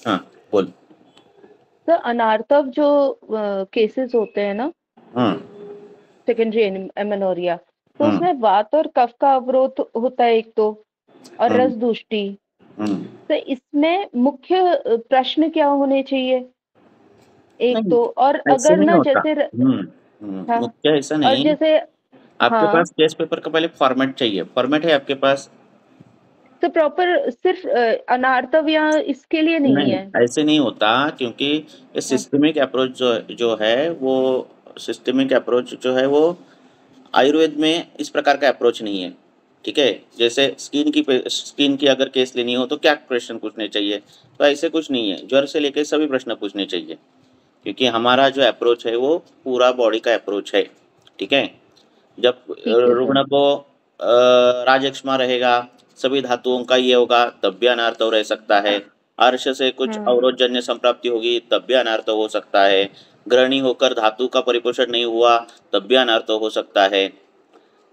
हाँ, बोल। तो अनार्थव जो केसेस होते हैं ना, हाँ। सेकेंडरी एमेनोरिया, तो हम्म। उसमें वात और कफ का अवरोध होता है एक तो, और हम्म। रस दूष्टि। हम्म। तो इसमें मुख्य प्रश्न क्या होने चाहिए, एक नहीं, तो, और ऐसे अगर नहीं ना होता। जैसे हाँ, मुख्य ऐसा और नहीं। जैसे आपके हाँ, पास केस पेपर का पहले फॉर्मेट चाहिए, फॉर्मेट है आपके पास? तो प्रॉपर सिर्फ अनार्थव या इसके लिए नहीं नहीं, है। ऐसे नहीं होता, क्योंकि ये हाँ, सिस्टमिक अप्रोच जो जो है वो सिस्टमिक अप्रोच जो है वो आयुर्वेद में इस प्रकार का अप्रोच नहीं है। ठीक है। जैसे स्किन की अगर केस लेनी हो तो क्या प्रश्न पूछने चाहिए, तो ऐसे कुछ नहीं है, ज्वर से लेकर सभी प्रश्न पूछने चाहिए, क्योंकि हमारा जो अप्रोच है वो पूरा बॉडी का अप्रोच है। ठीक है। जब ठीक है सर। रुग्ण को राजक्षमा रहेगा, सभी धातुओं का ये होगा, तब भी अनार्थ रह सकता है। अर्श से कुछ हाँ, अवरोधजन्य संप्राप्ति होगी, तब भी अनार्थ हो सकता है। ग्रहणी होकर धातु का परिपोषण नहीं हुआ, तब भी अनार्थ हो सकता है।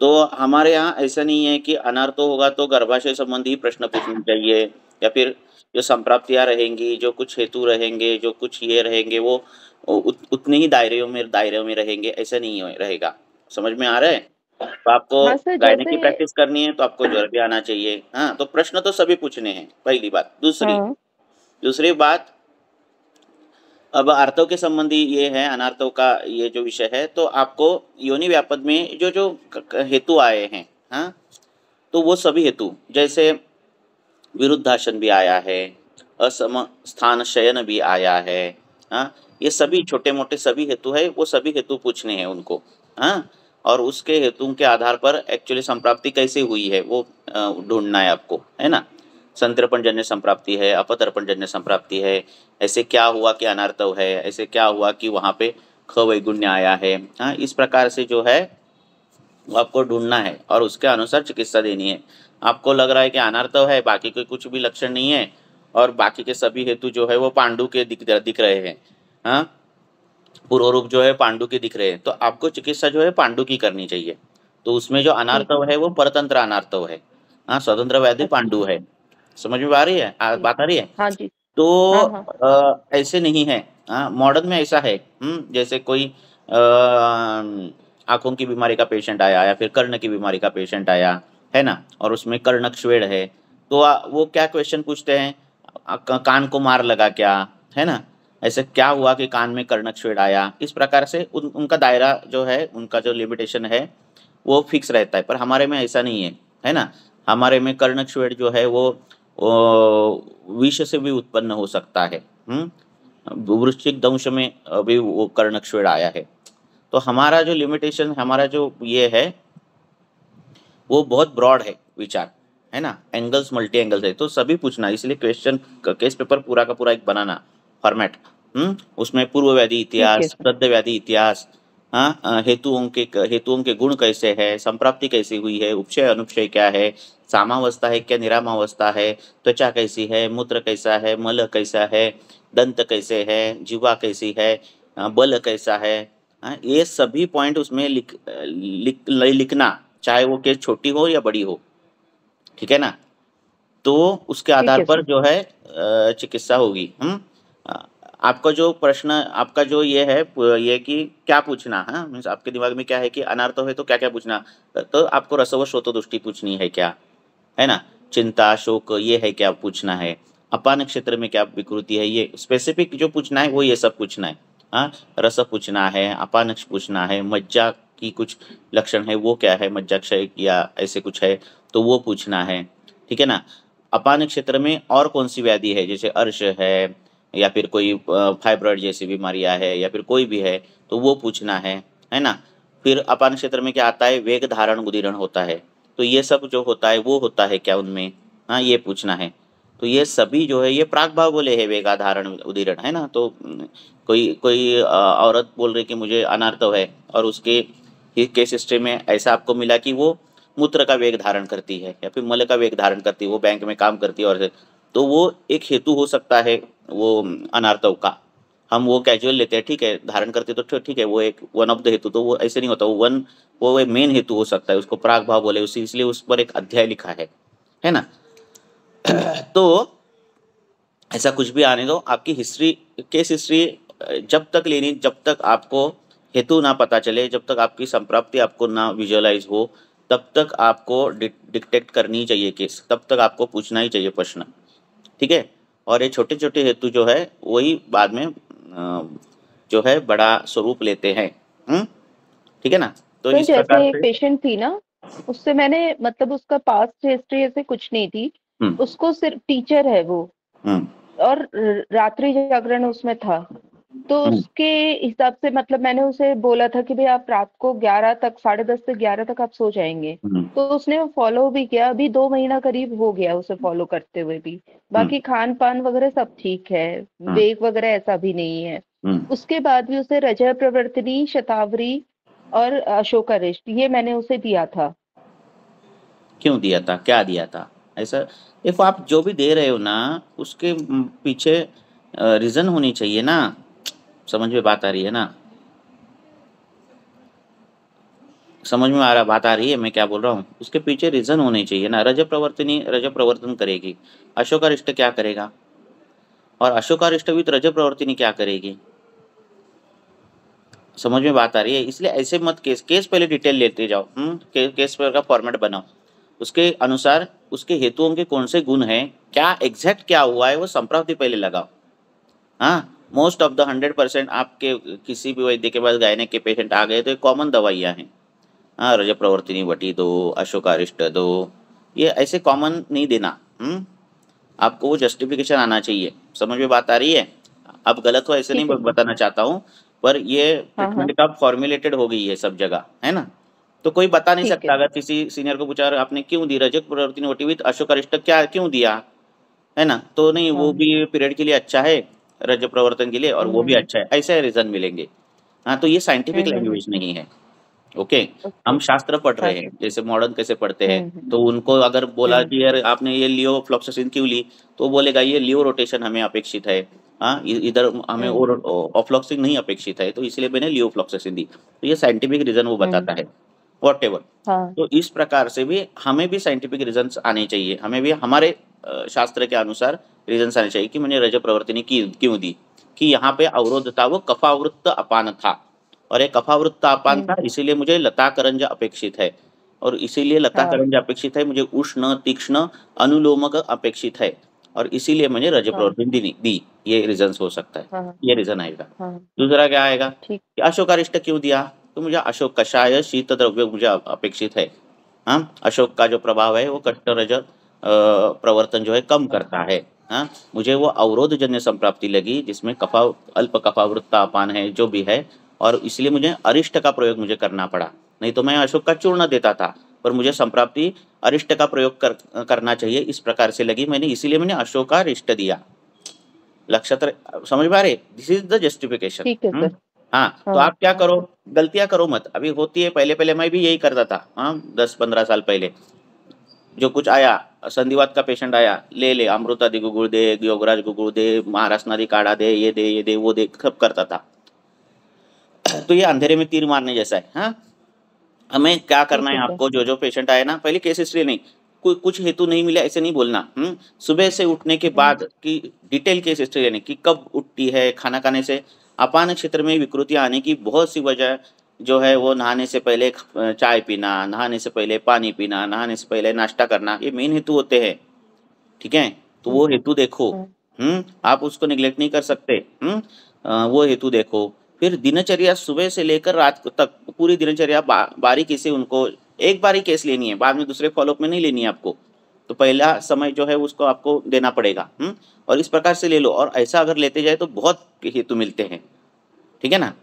तो हमारे यहाँ ऐसा नहीं है कि अनार्थ होगा तो गर्भाशय संबंधी ही प्रश्न पूछने चाहिए, या फिर जो संप्राप्तियाँ रहेंगी, जो कुछ हेतु रहेंगे, जो कुछ ये रहेंगे, वो उतने ही दायरे में रहेंगे, ऐसा नहीं रहेगा। समझ में आ रहा है? तो आपको हाँ सर, गायने जैसे की प्रैक्टिस करनी है तो आपको ज्वर भी आना चाहिए। हाँ, तो प्रश्न तो सभी पूछने हैं, पहली बात। दूसरी हाँ, दूसरी बात, अब आर्तव के संबंधी ये है, अनार्तव का ये जो विषय है, तो आपको योनि व्यापद में जो जो हेतु आए हैं, हाँ, तो वो सभी हेतु, जैसे विरुद्धासन भी आया है, असम स्थान शयन भी आया है, हाँ, ये सभी छोटे मोटे सभी हेतु है, वो सभी हेतु पूछने हैं उनको। हाँ, और उसके हेतु के आधार पर एक्चुअली संप्राप्ति कैसे हुई है वो ढूंढना है आपको, है ना। संतर्पण जन्य संप्राप्ति है, अपतर्पण जन्य संप्राप्ति है, ऐसे क्या हुआ कि अनार्तव है, ऐसे क्या हुआ कि वहाँ पे ख वैगुण्य आया है। हाँ, इस प्रकार से जो है वो आपको ढूंढना है और उसके अनुसार चिकित्सा देनी है। आपको लग रहा है कि अनार्तव है, बाकी कोई कुछ भी लक्षण नहीं है, और बाकी के सभी हेतु जो है वो पांडु के दिख रहे हैं, हाँ, पूर्व रूप जो है पांडु के दिख रहे हैं, तो आपको चिकित्सा जो है पांडु की करनी चाहिए। तो उसमें जो ठीक अनार्तव है। है वो परतंत्र अनार्तव है। हाँ, स्वतंत्र व्याधि अच्छा, पांडु है। समझ में आ रही है, ठीक। बात आ रही है? हाँ जी। तो हाँ, हाँ। ऐसे नहीं है। हाँ, मॉडर्न में ऐसा है। जैसे कोई आंखों की बीमारी का पेशेंट आया या फिर कर्ण की बीमारी का पेशेंट आया, है ना, और उसमें कर्णकस्वेद है, तो वो क्या क्वेश्चन पूछते हैं, कान को मार लगा क्या, है ना, ऐसे क्या हुआ कि कान में कर्णकस्वेद आया, इस प्रकार से उनका दायरा जो है, उनका जो लिमिटेशन है वो फिक्स रहता है, पर हमारे में ऐसा नहीं है ना। हमारे में कर्णकस्वेद जो है वो विष से भी उत्पन्न हो सकता है। वृश्चिक दंश में अभी वो कर्णकस्वेद आया है। तो हमारा जो लिमिटेशन, हमारा जो ये है, वो बहुत ब्रॉड है विचार, है ना, एंगल्स मल्टी एंगल्स है, तो सभी पूछना, इसलिए क्वेश्चन केस पेपर पूरा का पूरा एक बनाना फॉर्मेट। उसमें पूर्व व्याधि ठीक है इतिहास, सर। सद्य व्याधि इतिहास, हाँ, हेतुओं के गुण कैसे है, संप्राप्ति कैसी हुई है, उपक्षय अनुपक्षय क्या है, सामावस्था है क्या निरामावस्था है, त्वचा कैसी है, मूत्र कैसा है, मल कैसा है, दंत कैसे है, जीवा कैसी है, बल कैसा है, हाँ, ये सभी पॉइंट उसमें लिखना, चाहे वो केस छोटी हो या बड़ी हो। ठीक है ना। तो उसके ठीक आधार है पर सर। जो है चिकित्सा होगी। अ, आपका जो प्रश्न, आपका जो ये है, ये कि क्या पूछना है, मीन्स आपके दिमाग में क्या है कि अनार्थ है तो क्या क्या पूछना, तो आपको रसव श्रोत दृष्टि पूछनी है क्या, है ना, चिंता शोक ये है क्या पूछना है, अपान क्षेत्र में क्या विकृति है, ये स्पेसिफिक जो पूछना है वो ये सब पूछना है। हाँ, रस पूछना है, अपान पूछना है, मज्जा की कुछ लक्षण है वो क्या है, मज्जा क्षय या ऐसे कुछ है तो वो पूछना है। ठीक है ना। अपान क्षेत्र में और कौन सी व्याधि है, जैसे अर्श है, या फिर कोई फाइब्रॉइड जैसी बीमारियां है, या फिर कोई भी है, तो वो पूछना है ना। फिर अपान क्षेत्र में क्या आता है, वेग धारण उदीरण होता है, तो ये सब जो होता है वो होता है क्या उनमें, हाँ, ये पूछना है। तो ये सभी जो है ये प्राग भाव बोले है, वेगाधारण उदीरण, है ना। तो कोई कोई औरत बोल रही कि मुझे अनार्तव है, और उसके केस हिस्ट्री में ऐसा आपको मिला कि वो मूत्र का वेग धारण करती है या फिर मल का वेग धारण करती है, वो बैंक में काम करती है, और तो वो एक हेतु हो सकता है वो अनार्तव का। हम वो कैजुअल लेते हैं, ठीक है, धारण करते तो ठीक है, वो एक वन ऑफ द हेतु, तो वो ऐसे नहीं होता, वो एक मेन हेतु हो सकता है, उसको प्राग भाव बोले उसी, इसलिए उस पर एक अध्याय लिखा है ना। तो ऐसा कुछ भी आने दो, आपकी हिस्ट्री, केस हिस्ट्री जब तक लेनी, जब तक आपको हेतु ना पता चले, जब तक आपकी संप्राप्ति आपको ना विजुअलाइज हो, तब तक आपको डिटेक्ट करनी चाहिए केस, तब तक आपको पूछना ही चाहिए प्रश्न, ठीक है। और ये छोटे छोटे हेतु जो है वही बाद में जो है बड़ा स्वरूप लेते हैं। ठीक है ना। तो सर इस प्रकार जैसे एक से पेशेंट थी ना, उससे मैंने मतलब उसका पास्ट हिस्ट्री ऐसे कुछ नहीं थी, हम्म उसको सिर्फ टीचर है वो, हम्म और रात्रि जागरण उसमें था। तो हम्म उसके हिसाब से मतलब मैंने उसे बोला था कि भाई आप रात को 11 तक, 10:30 से 11 तक आप सो जाएंगे। हम्म तो उसने वो फॉलो भी किया, अभी 2 महीना करीब हो गया उसे फॉलो करते हुए भी। हम्म बाकी खान पान वगैरह सब ठीक है, हम्म वेग वगैरह ऐसा भी नहीं है। हम्म। उसके बाद भी उसे रजह प्रवर्तनी, शतावरी और अशोकारिष्ट ये मैंने उसे दिया था। क्यों दिया था, क्या दिया था ऐसा? देखो आप जो भी दे रहे हो ना, उसके पीछे रीजन होनी चाहिए ना। समझ में बात आ रही है ना? समझ में आ रहा, बात आ रही है मैं क्या बोल रहा हूँ? उसके पीछे रीजन होने चाहिए ना। रजत प्रवर्तनी रजत प्रवर्तन करेगी, अशोकारिष्ट क्या करेगा? और अशोकारिष्ट भी तो रजत प्रवर्तनी क्या करेगी? समझ में बात आ रही है? इसलिए ऐसे मत केस केस पहले डिटेल लेते जाओ। केस पर का फॉर्मेट बनाओ, उसके अनुसार उसके हेतुओं के कौन से गुण हैं, क्या एग्जैक्ट क्या हुआ है वो संप्राप्ति पहले लगाओ। हाँ, मोस्ट ऑफ द 100% आपके किसी भी वैद्य के पास गायने के पेशेंट आ गए तो ये कॉमन दवाइयाँ हैं। हाँ, रजत प्रवर्तिनी वटी दो, अशोकारिष्ट दो, ये ऐसे कॉमन नहीं देना। आपको वो जस्टिफिकेशन आना चाहिए। समझ में बात आ रही है? अब गलत हो ऐसे नहीं ठीक है सर। बताना चाहता हूँ, पर ये हाँ हाँ। ट्रीटमेंट का फॉर्मुलेटेड हो गई है सब जगह, है ना। तो कोई बता नहीं ठीक है। सकता, अगर किसी सीनियर को पूछा आपने क्यों दी रजत प्रवर्तिनी वटी विद अशोकारिष्ट, क्या क्यों दिया, है ना, तो नहीं वो हाँ। भी पीरियड के लिए अच्छा है, रज प्रवर्तन के लिए, और वो भी हम्म। अच्छा है, ऐसे रीजन मिलेंगे। हाँ, तो ये साइंटिफिक हम्म। लैंग्वेज नहीं है। ओके। ओके। हम शास्त्र पढ़ हाँ रहे हैं, सर। जैसे मॉडर्न कैसे पढ़ते हैं। हम्म। तो उनको अगर बोला हम्म। कि यार आपने ये लियो फ्लॉक्सासिन क्यों ली, तो वो बोलेगा ये लियो रोटेशन हमें अपेक्षित है। हाँ, इधर हमें हम्म। और ऑफ्लॉक्सिन नहीं अपेक्षित है, तो इसलिए मैंने लियो फ्लॉक्सासिन दी, तो ये साइंटिफिक रीजन वो हम्म। बताता है। What ever. हाँ। तो इस प्रकार से भी हमें भी साइंटिफिक रीजंस आने चाहिए, हमें भी हमारे शास्त्र के अनुसार रीजंस आने चाहिए कि मैंने रज प्रवर्तनी की क्यों दी। कि यहाँ पे अवरोध था, वो कफावृत्त अपान था, और एक कफावृत्त अपान था, हम्म। इसीलिए मुझे लता करंज अपेक्षित है, और इसीलिए लता हाँ करंज अपेक्षित है, मुझे उष्ण तीक्ष्ण अनुलोमक अपेक्षित है, और इसीलिए मैंने रज हाँ। प्रवर्तनी दी। ये रीजंस हो सकता है, हाँ। ये रीजन आएगा। हाँ। दूसरा क्या आएगा ठीक। कि अशोकारिष्ट क्यों दिया, तो मुझे अशोक कषाय शीत द्रव्य मुझे अपेक्षित है। हाँ, अशोक का जो प्रभाव है वो कष्ट रजत प्रवर्तन जो है कम करता है। हाँ, मुझे वो अवरोध जन्य संप्राप्ति लगी जिसमें कफा अल्प कफावृत्ता अपान है जो भी है, और इसलिए मुझे अरिष्ट का प्रयोग मुझे करना पड़ा। नहीं तो मैं अशोक का चूर्ण देता था, पर मुझे संप्राप्ति अरिष्ट का प्रयोग करना चाहिए, इस प्रकार से लगी मैंने, इसीलिए मैंने अशोक का अरिष्ट दिया। नक्षत्र समझ में आ रहे? This is the justification. ठीक है सर। हाँ, तो हाँ। आप क्या करो, गलतियां करो मत। अभी होती है, पहले पहले मैं भी यही करता था। हाँ, 10-15 साल पहले जो कुछ आया, संधिवात का पेशेंट आया, ले ले अमृतादि गुगुल दे, योगराज गुगुल दे, महाराष्ट्र नदी काढ़ा दे, ये दे ये दे वो दे, सब करता था। तो ये अंधेरे में तीर मारने जैसा है। हाँ, हमें क्या करना ठीक है है, सर। आपको जो जो पेशेंट आए ना, पहले केस हिस्ट्री नहीं, कुछ हेतु नहीं मिला ऐसे नहीं बोलना। सुबह से उठने के हम्म। बाद की डिटेल केस हिस्ट्री लेने की, कब उठती है, खाना खाने से अपान क्षेत्र में विकृतियां आने की बहुत सी वजह जो है, वो नहाने से पहले चाय पीना, नहाने से पहले पानी पीना, नहाने से पहले नाश्ता करना, ये मेन हेतु होते हैं। ठीक है, तो वो हम्म। हेतु देखो। हम्म। आप उसको निग्लेक्ट नहीं कर सकते। वो हेतु देखो। फिर दिनचर्या सुबह से लेकर रात तक पूरी दिनचर्या बारीकी से उनको एक बार ही केस लेनी है, बाद में दूसरे फॉलोअप में नहीं लेनी है आपको। तो पहला समय जो है उसको आपको देना पड़ेगा। और इस प्रकार से ले लो, और ऐसा अगर लेते जाए तो बहुत हेतु मिलते हैं। ठीक है ना।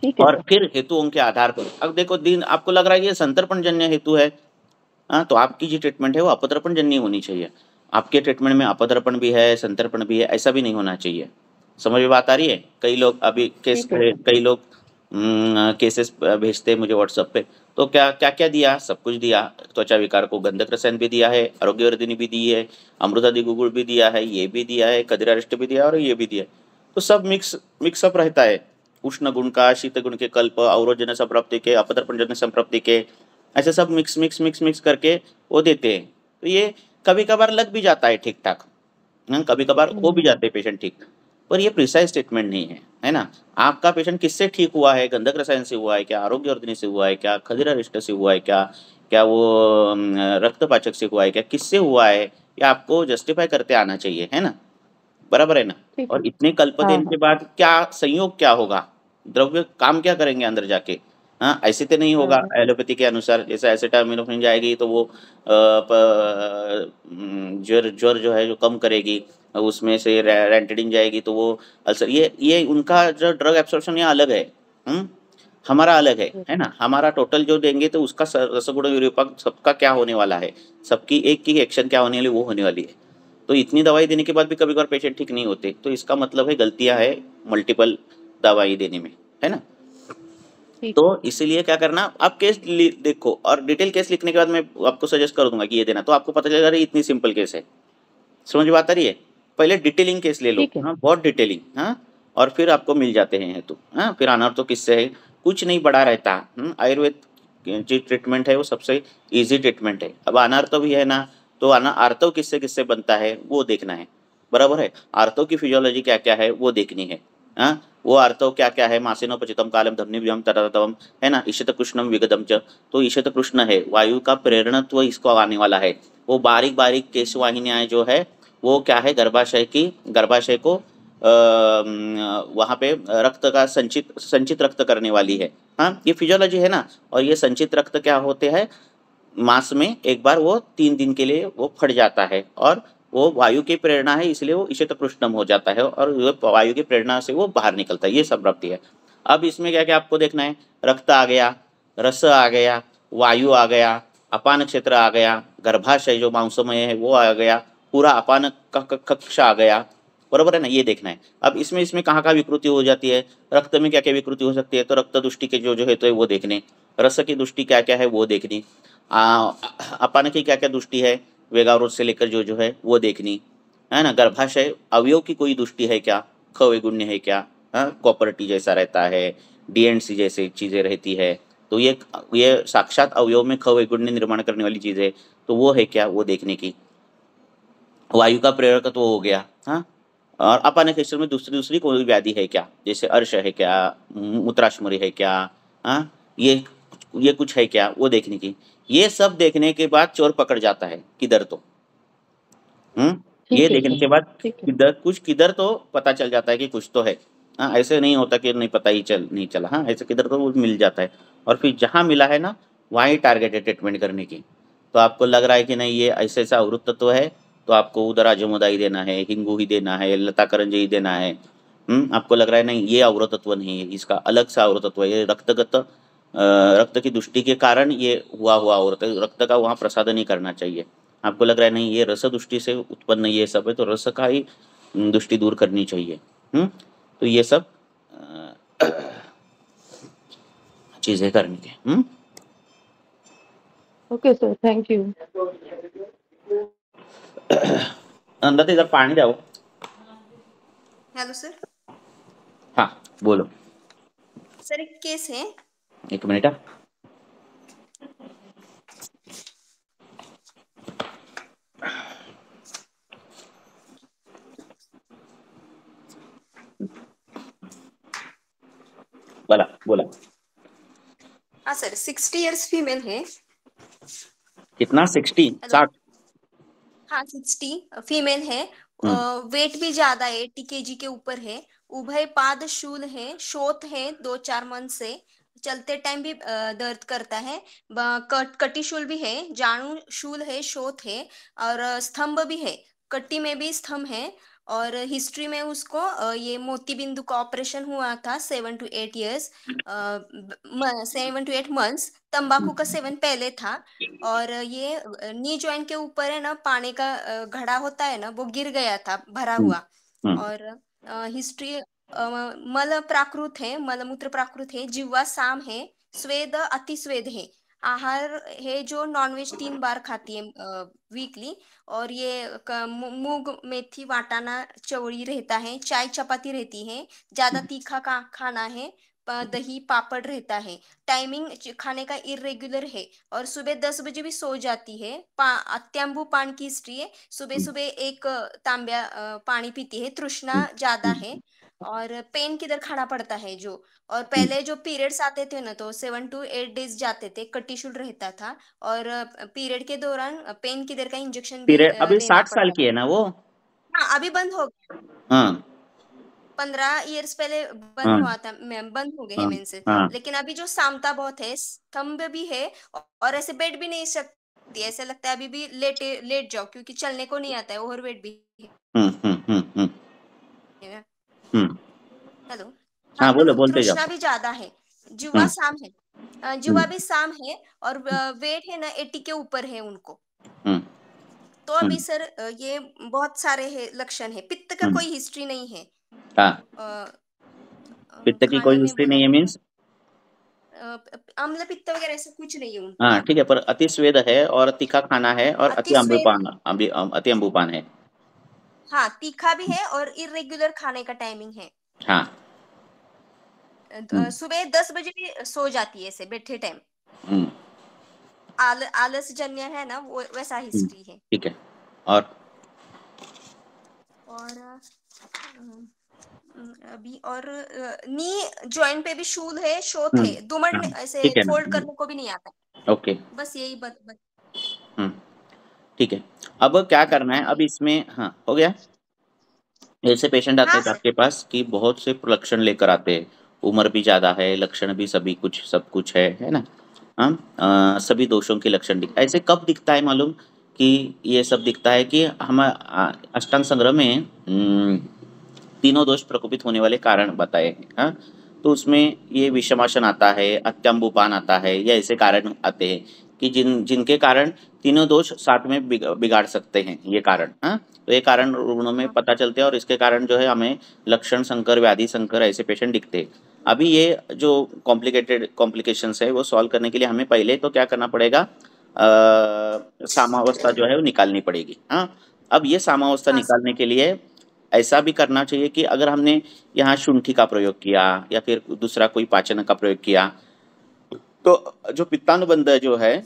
ठीक है और सर। फिर हेतुओं के आधार पर अब देखो, दिन आपको लग रहा है ये संतर्पण जन्य हेतु है, हाँ, तो आपकी जो ट्रीटमेंट है वो अपदर्पण जन्य होनी चाहिए। आपके ट्रीटमेंट में अपदर्पण भी है, संतर्पण भी है, ऐसा भी नहीं होना चाहिए। समझ में बात आ रही है? कई लोग अभी केस ठीक है सर। कई लोग केसेस भेजते हैं मुझे व्हाट्सएप पे, तो क्या क्या क्या दिया, सब कुछ दिया। त्वचा विकार को गंधक रसायन भी दिया है, आरोग्यवर्धिनी भी दी है, अमृतादि गुगुल भी दिया है, ये भी दिया है, कदिरारिष्ट भी दिया है, और ये भी दिया है। तो सब मिक्सअप रहता है। उष्ण गुण का, शीत गुण के कल्प, अवरोधजन्य संप्राप्ति के, अपदर्पण जन्य संप्राप्ति के, ऐसे सब मिक्स मिक्स मिक्स मिक्स करके वो देते हैं। तो ये कभी कभार लग भी जाता है ठीक ठाक। कभी कभार हो भी हम्म। जाते हैं पेशेंट ठीक, पर ये प्रिसाइज स्टेटमेंट नहीं है, है ना। आपका पेशेंट किससे ठीक हुआ है? गंधक रसायन से हुआ है क्या? आरोग्य वर्धनी से हुआ है क्या? खदीरा रिष्ट से हुआ है क्या? क्या वो रक्तपाचक से हुआ है क्या? किससे हुआ है? ये आपको जस्टिफाई करते आना चाहिए, है ना। बराबर है ना। ठीक है। और इतने कल्प हाँ देने हाँ। के बाद क्या संयोग क्या होगा? द्रव्य काम क्या करेंगे अंदर जाके? हाँ, ऐसे तो नहीं होगा हम्म। एलोपैथी के अनुसार। जैसे एसिटामिनोफेन जाएगी तो वो ज्वर ज्वर जो है जो कम करेगी, उसमें से रेंटेडिन जाएगी तो वो अल्सर, ये उनका जो ड्रग एब्सॉर्प्शन यहाँ अलग है। हम्म हमारा अलग है ना। हमारा टोटल जो देंगे तो उसका रसगुण विरूपक सबका क्या होने वाला है, सबकी एक की एक्शन क्या होने वाली वो होने वाली है। तो इतनी दवाई देने के बाद भी कभी कभार पेशेंट ठीक नहीं होते, तो इसका मतलब है गलतियां है मल्टीपल दवाई देने में, है ना। ठीक तो है। इसीलिए क्या करना, आप केस देखो और डिटेल केस लिखने के बाद मैं आपको सजेस्ट कर दूंगा कि ये देना, तो आपको पता चलेगा अरे इतनी सिंपल केस है। समझ में बात आ रही है? पहले डिटेलिंग केस ले लो, ठीक है। हाँ बहुत डिटेलिंग, हाँ। और फिर आपको मिल जाते हैं तो, हाँ फिर अनर्थ तो किससे है, कुछ नहीं बड़ा रहता। आयुर्वेद जो ट्रीटमेंट है वो सबसे इजी ट्रीटमेंट है। अब अनर्थ भी है ना, तो आर्तव किससे किससे बनता है वो देखना है। बराबर है। आर्तव की फिजियोलॉजी क्या क्या है वो देखनी है। हाँ, वो आर्तव क्या क्या है, मासिनो पचितम कालम धमनीभ्यम तरतम, है ना, ईशत कृष्णम विगतम च। तो ईशत कृष्ण है, वायु का प्रेरणत्व इसको आने वाला है। वो बारीक बारीक केशवाहिनियां जो है वो क्या है, गर्भाशय को वहाँ पे रक्त का संचित संचित रक्त करने वाली है। हाँ, ये फिजियोलॉजी है ना। और ये संचित रक्त क्या होते हैं, मास में एक बार वो 3 दिन के लिए वो फट जाता है, और वो वायु की प्रेरणा है इसलिए वो ईशत कृष्णम हो जाता है, और वो वायु की प्रेरणा से वो बाहर निकलता है, ये संप्राप्ति है। अब इसमें क्या क्या आपको देखना है, रक्त आ गया, रस आ गया, वायु आ गया, अपान क्षेत्र आ गया, गर्भाशय जो मांसमय है वो आ गया, पूरा अपान कक्ष आ गया। बरोबर है ना, ये देखना है। अब इसमें इसमें कहाँ कहाँ विकृति हो जाती है, रक्त में क्या क्या विकृति हो सकती है, तो रक्त दृष्टि के जो जो है तो वो देखने, रस की दृष्टि क्या क्या है वो देखनी, अपान की क्या क्या दृष्टि है, वेगावरोध से लेकर जो जो है वो देखनी, है ना। गर्भाशय अवयव की कोई दृष्टि है क्या, ख वैगुण्य है क्या, हाँ कॉपर्टी जैसा रहता है, डीएनसी जैसे चीजें रहती है, तो ये साक्षात अवयव में ख वैगुण्य निर्माण करने वाली चीज है, तो वो है क्या वो देखने की। वायु का प्रेरकत्व हो गया, हाँ। और अपान क्षेत्र में दूसरी दूसरी कोई व्याधि है क्या, जैसे अर्श है क्या, मूत्राशमरी है क्या, हाँ, ये कुछ है क्या वो देखने की। ये सब देखने के बाद चोर पकड़ जाता है किधर तो। ये ठीक है देखने सर। के बाद ठीक है। किधर तो पता चल जाता है कि कुछ तो है। हाँ, ऐसे नहीं होता कि नहीं पता ही नहीं चला, हाँ ऐसे किधर तो वो मिल जाता है। और फिर जहाँ मिला है ना, वहाँ ही टारगेट है ट्रीटमेंट करने की। तो आपको लग रहा है कि नहीं ये ऐसे ऐसा अवरुद्ध तत्व है, तो आपको उधर आजमुदा ही देना है, हिंगू ही देना है, लता करंजी ही देना है। आपको लग रहा है नहीं ये अवरोध तत्व नहीं है, इसका अलग सा अवरोध तत्व है, ये रक्त की दुष्टि के कारण ये हुआ अवरोध है, रक्त का वहाँ प्रसाद नहीं करना चाहिए। आपको लग रहा है नहीं ये रस दुष्टि से उत्पन्न ये सब है, तो रस का ही दुष्टि दूर करनी चाहिए। तो ये सब चीजें करनी है। Okay sir, thank you. अंदर इधर पानी जाओ। Hello sir. हाँ, बोलो। सर एक केस है। एक मिनट। बोला बोला। हाँ सर, 60 इयर्स फीमेल है। कितना 60 हेलो। 60? हाँ 60 फीमेल है। हम्म वेट भी ज्यादा है, 80 kg के ऊपर है। उभय पाद शूल है, शोथ है 2-4 मंथ से। चलते टाइम भी दर्द करता है। कटी शूल भी है, जाणु शूल है, शोथ है। और स्तंभ भी है, कट्टी में भी स्तंभ है। और हिस्ट्री में उसको ये मोती बिंदु का ऑपरेशन हुआ था 7 to 8 years, 7 to 8 months। तंबाकू का सेवन पहले था। और ये नी जॉइंट के ऊपर है ना, पानी का घड़ा होता है ना, वो गिर गया था भरा हम्म हुआ। हम्म और हिस्ट्री मल प्राकृत है, मलमूत्र प्राकृत है, जिह्वा साम है, स्वेद अति स्वेद है। आहार है जो नॉनवेज 3 बार खाती है वीकली। और ये मूंग मेथी वाटाना चवड़ी रहता है, चाय चपाती रहती है, ज्यादा तीखा का खाना है। दही पापड़ रहता है। टाइमिंग खाने का इरेगुलर है और सुबह 10 बजे भी सो जाती है। अत्यंबु पान की हिस्ट्री है, सुबह सुबह एक तांब्या पानी पीती है, तृष्णा ज्यादा है। और पेन किधर खाना पड़ता है जो, और पहले जो पीरियड्स आते थे ना तो 7 to 8 डेज जाते थे, कटिशुल रहता था। और पीरियड के दौरान पेन किलर का इंजेक्शन भी पीरियड अभी लेना 60 साल पड़ता की था। है ना वो? हाँ अभी बंद हो गया, हाँ 15 इयर्स पहले बंद हाँ हुआ था, बंद हो गए हैं हाँ मेंसेस। हाँ। लेकिन अभी जो सामता बहुत है, स्तंभ भी है, और ऐसे बैठ भी नहीं सकती, ऐसा लगता है अभी भी लेट जाओ, क्योंकि चलने को नहीं आता है, ओवरवेट भी है ना। हम्म। हेलो। हाँ हाँ तो बोलो, बोलते तृष्णा जाओ। भी ज्यादा है। जुआ हम्म साम है, जुआ हम्म भी साम है। और वेट है ना 80 के ऊपर है उनको। हम्म तो अभी हम्म सर ये बहुत सारे है लक्षण है, पित्त का हम्म। कोई हिस्ट्री नहीं है। हाँ, अ, पित्त की खाने कोई में हिस्ट्री बोला नहीं है था, मीन्स? अम्ल पित्त वगैरह ऐसा कुछ नहीं है उनको। हाँ ठीक है, पर अति स्वेद है और तीखा खाना है और अति अति स्वेद, अम्लपान, अति अम्बुपान है। हाँ तीखा भी है और इरेगुलर खाने का टाइमिंग है। हाँ। हम्म सुबह 10 बजे भी सो जाती है ऐसे बैठे टाइम। हम्म आलस जन्य है ना वो, वैसा हिस्ट्री है। ठीक है। और और अभी और नी जॉइंट पे भी शूल है, शोथ है, दुमड़ हाँ में ऐसे ठीक है ना। फोल्ड करने को भी नहीं आता। ओके। बस यही बत हम्म ठीक है। अब क्या करना है, अब बताइए। इसमें हाँ हो गया। ऐसे पेशेंट आते हाँ हैं सर। आपके पास कि बहुत से लक्षण लेकर आते हैं, उम्र भी ज़्यादा है, लक्षण भी सभी कुछ सब कुछ है ना। हाँ सभी दोषों के लक्षण दिख, ऐसे कब दिखता है मालूम? कि ये सब दिखता है कि हम अष्टांग संग्रह में तीनों दोष प्रकोपित होने वाले कारण बताए हैं। हाँ तो उसमें ये विषमासन आता है, अत्यंबुपान आता है, या ऐसे कारण आते हैं कि जिनके कारण तीनों दोष साथ में बिगाड़ सकते हैं ये कारण। हाँ तो ये कारण रुग्णों में हाँ पता चलते हैं और इसके कारण जो है हमें लक्षण संकर, व्याधि संकर ऐसे पेशेंट दिखते हैं। अभी ये जो कॉम्प्लिकेशंस है वो सॉल्व करने के लिए हमें पहले तो क्या करना पड़ेगा, सामावस्था जो है वो निकालनी पड़ेगी। हाँ अब ये सामावस्था हाँ सर। निकालने के लिए ऐसा भी करना चाहिए कि अगर हमने यहाँ शुंठी का प्रयोग किया या फिर दूसरा कोई पाचन का प्रयोग किया, तो जो पित्तानुबंध जो है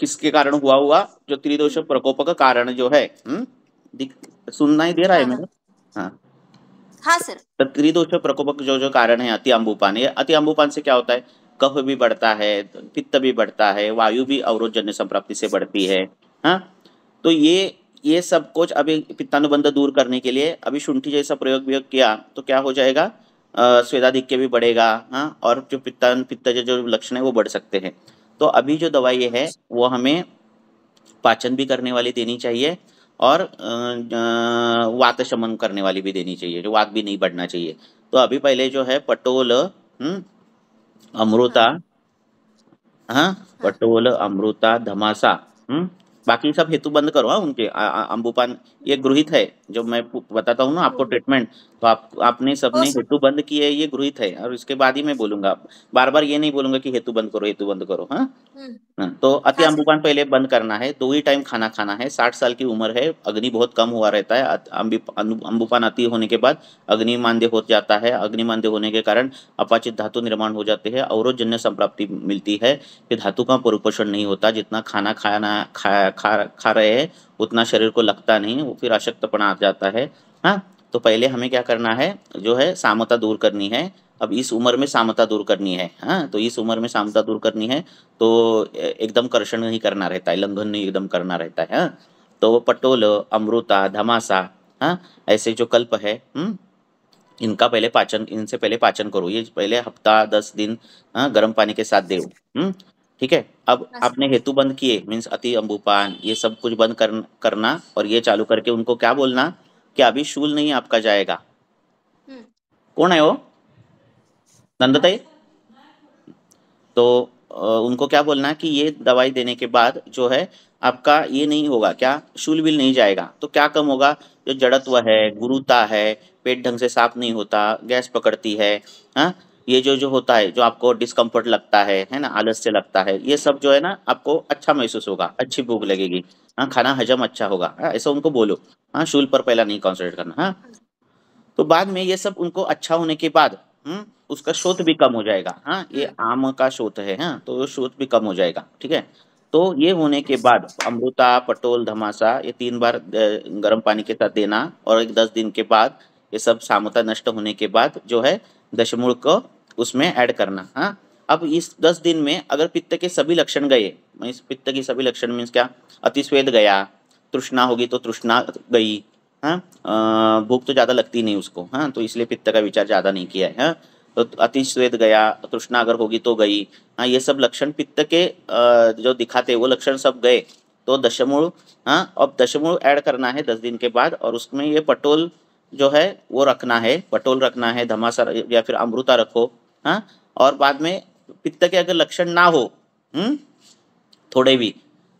किसके कारण हुआ हुआ, जो त्रिदोष प्रकोप का कारण जो है, सुनना ही दे रहा है हाँ मेरे? हाँ हाँ हाँ सर। तो त्रिदोष प्रकोप का जो जो कारण है अति अम्बुपान, ये अति अम्बुपान से क्या होता है, कफ भी बढ़ता है, पित्त भी बढ़ता है, वायु भी अवरोधजन्य संप्राप्ति से बढ़ती है। हाँ तो ये सब कुछ अभी पित्तानुबंध दूर करने के लिए अभी शुंठी जैसा प्रयोग वियोग किया तो क्या हो जाएगा, स्वेदाधिक्य भी बढ़ेगा। हाँ और जो पित्त जो लक्षण है वो बढ़ सकते हैं। तो अभी जो दवाई है वो हमें पाचन भी करने वाली देनी चाहिए और वात शमन करने वाली भी देनी चाहिए, जो वात भी नहीं बढ़ना चाहिए। तो अभी पहले जो है पटोल, हाँ अमृता, हाँ हाँ पटोल अमृता धमासा, बाकी सब हेतु बंद करो। हाँ उनके अम्बुपान ये गृहित है, जो मैं बताता हूँ ना हो आपको हो ट्रीटमेंट, तो आपने हो सबने सर। हेतु बंद किए, ये गृहित है और इसके बाद ही मैं बोलूंगा। बार बार ये नहीं बोलूंगा कि हेतु बंद करो, हेतु बंद करो। हाँ हम्म। हाँ, तो अति हाँ सर। अम्बुपान पहले बंद करना है, 2 ही टाइम खाना खाना है, 60 साल की उम्र है, अग्नि बहुत कम हुआ रहता है, अम्बुपान अति होने के बाद अग्नि मांद्य हो जाता है, अग्नि मांद्य होने के कारण अपाचित धातु निर्माण हो जाते हैं, अवरोधजन्य संप्राप्ति मिलती है, फिर धातु का परिपोषण नहीं होता, जितना खाना खा रहे हैं उतना शरीर को लगता नहीं, वो फिर अशक्तपना आ जाता है। हाँ तो पहले हमें क्या करना है, जो है सामता दूर करनी है। अब इस उम्र में सामता दूर करनी है। हाँ तो इस उम्र में सामता दूर करनी है तो एकदम कर्षण नहीं करना रहता है, लंघन नहीं एकदम करना रहता है। हाँ तो पटोल, अमृता, धमासा, हाँ ऐसे जो कल्प है, इनका पहले पाचन, इनसे पहले पाचन करो, ये पहले हफ्ता 10 दिन हाँ गर्म पानी के साथ दो। ठीक है। अब हाँ सर। आपने हेतु बंद किए, मीन्स अति अम्बुपान ये सब कुछ बंद करना और ये चालू करके उनको क्या बोलना कि अभी शूल नहीं आपका जाएगा। हम्म। कौन है वो? नंदताई। तो उनको क्या बोलना कि ये दवाई देने के बाद जो है आपका ये नहीं होगा, क्या शूल बिल नहीं जाएगा, तो क्या कम होगा, जो जड़त्व है, गुरुता है, पेट ढंग से साफ नहीं होता, गैस पकड़ती है, हाँ ये जो होता है, जो आपको डिस्कम्फर्ट लगता है ना, आलस्य लगता है, ये सब जो है ना आपको अच्छा महसूस होगा, अच्छी भूख लगेगी, हाँ खाना हजम अच्छा होगा। हाँ ऐसा उनको बोलो। हाँ शूल पर पहला नहीं कॉन्सेंट्रेट करना। हाँ हाँ तो बाद में ये सब उनको अच्छा होने के बाद उसका शोथ भी कम हो जाएगा। हाँ, ये आम का शोथ है। हाँ, तो शोथ भी कम हो जाएगा। ठीक है, तो ये होने के बाद अमृता, पटोल, धमासा ये 3 बार गर्म पानी के साथ देना, और एक 10 दिन के बाद ये सब सामता नष्ट होने के बाद जो है दशमूल को उसमें ऐड करना। हाँ, अब इस 10 दिन में अगर पित्त के सभी लक्षण गए, मीन्स पित्त की सभी लक्षण मीन्स क्या, अतिस्वेद गया, तृष्णा होगी तो तृष्णा गई, हाँ, भूख तो ज़्यादा लगती नहीं उसको, हाँ, तो इसलिए पित्त का विचार ज़्यादा नहीं किया है। हाँ, तो अतिस्वेद गया, तृष्णा अगर होगी तो गई, हाँ, ये सब लक्षण पित्त के जो दिखाते वो लक्षण सब गए, तो दशमूल, हाँ, अब दशमूल ऐड करना है 10 दिन के बाद, और उसमें ये पटोल जो है वो रखना है, पटोल रखना है, धमासा या फिर अमृता रखो। हाँ, और बाद में पित्त के अगर लक्षण ना हो थोड़े भी,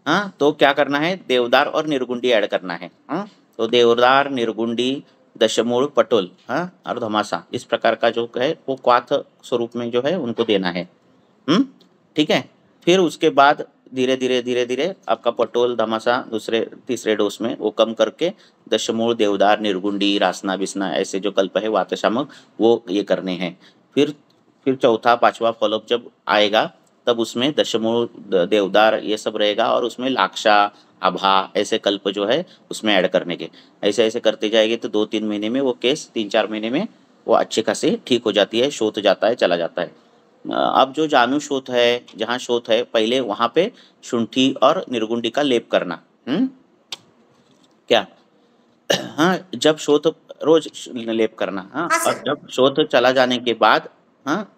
हाँ, तो क्या करना है, देवदार और निर्गुंडी ऐड करना है। हाँ, तो देवदार, निर्गुंडी, दशमूल, पटोल, हाँ, और धमासा, इस प्रकार का जो है वो क्वाथ स्वरूप में जो है उनको देना है। ठीक है, फिर उसके बाद धीरे धीरे धीरे धीरे आपका पटोल, धमासा दूसरे तीसरे डोज में वो कम करके दशमूल, देवदार, निर्गुंडी, रासना बिसना ऐसे जो कल्प है वात शामक वो ये करने हैं। फिर चौथा पांचवा फॉलोअप जब आएगा तब उसमें दशमूल, देवदार ये सब रहेगा, और उसमें लाक्षा, आभा ऐसे कल्प जो है उसमें ऐड करने के। ऐसे ऐसे करते जाएंगे तो 2-3 महीने में वो केस, 3-4 महीने में वो अच्छे खासे ठीक हो जाती है, शोथ जाता है, चला जाता है। अब जो जानू शोथ है, जहाँ शोथ है पहले वहाँ पे शुंठी और निर्गुंडी का लेप करना। क्या, हाँ, जब शोथ रोज लेप करना। हाँ, और जब शोथ चला जाने के बाद, हाँ,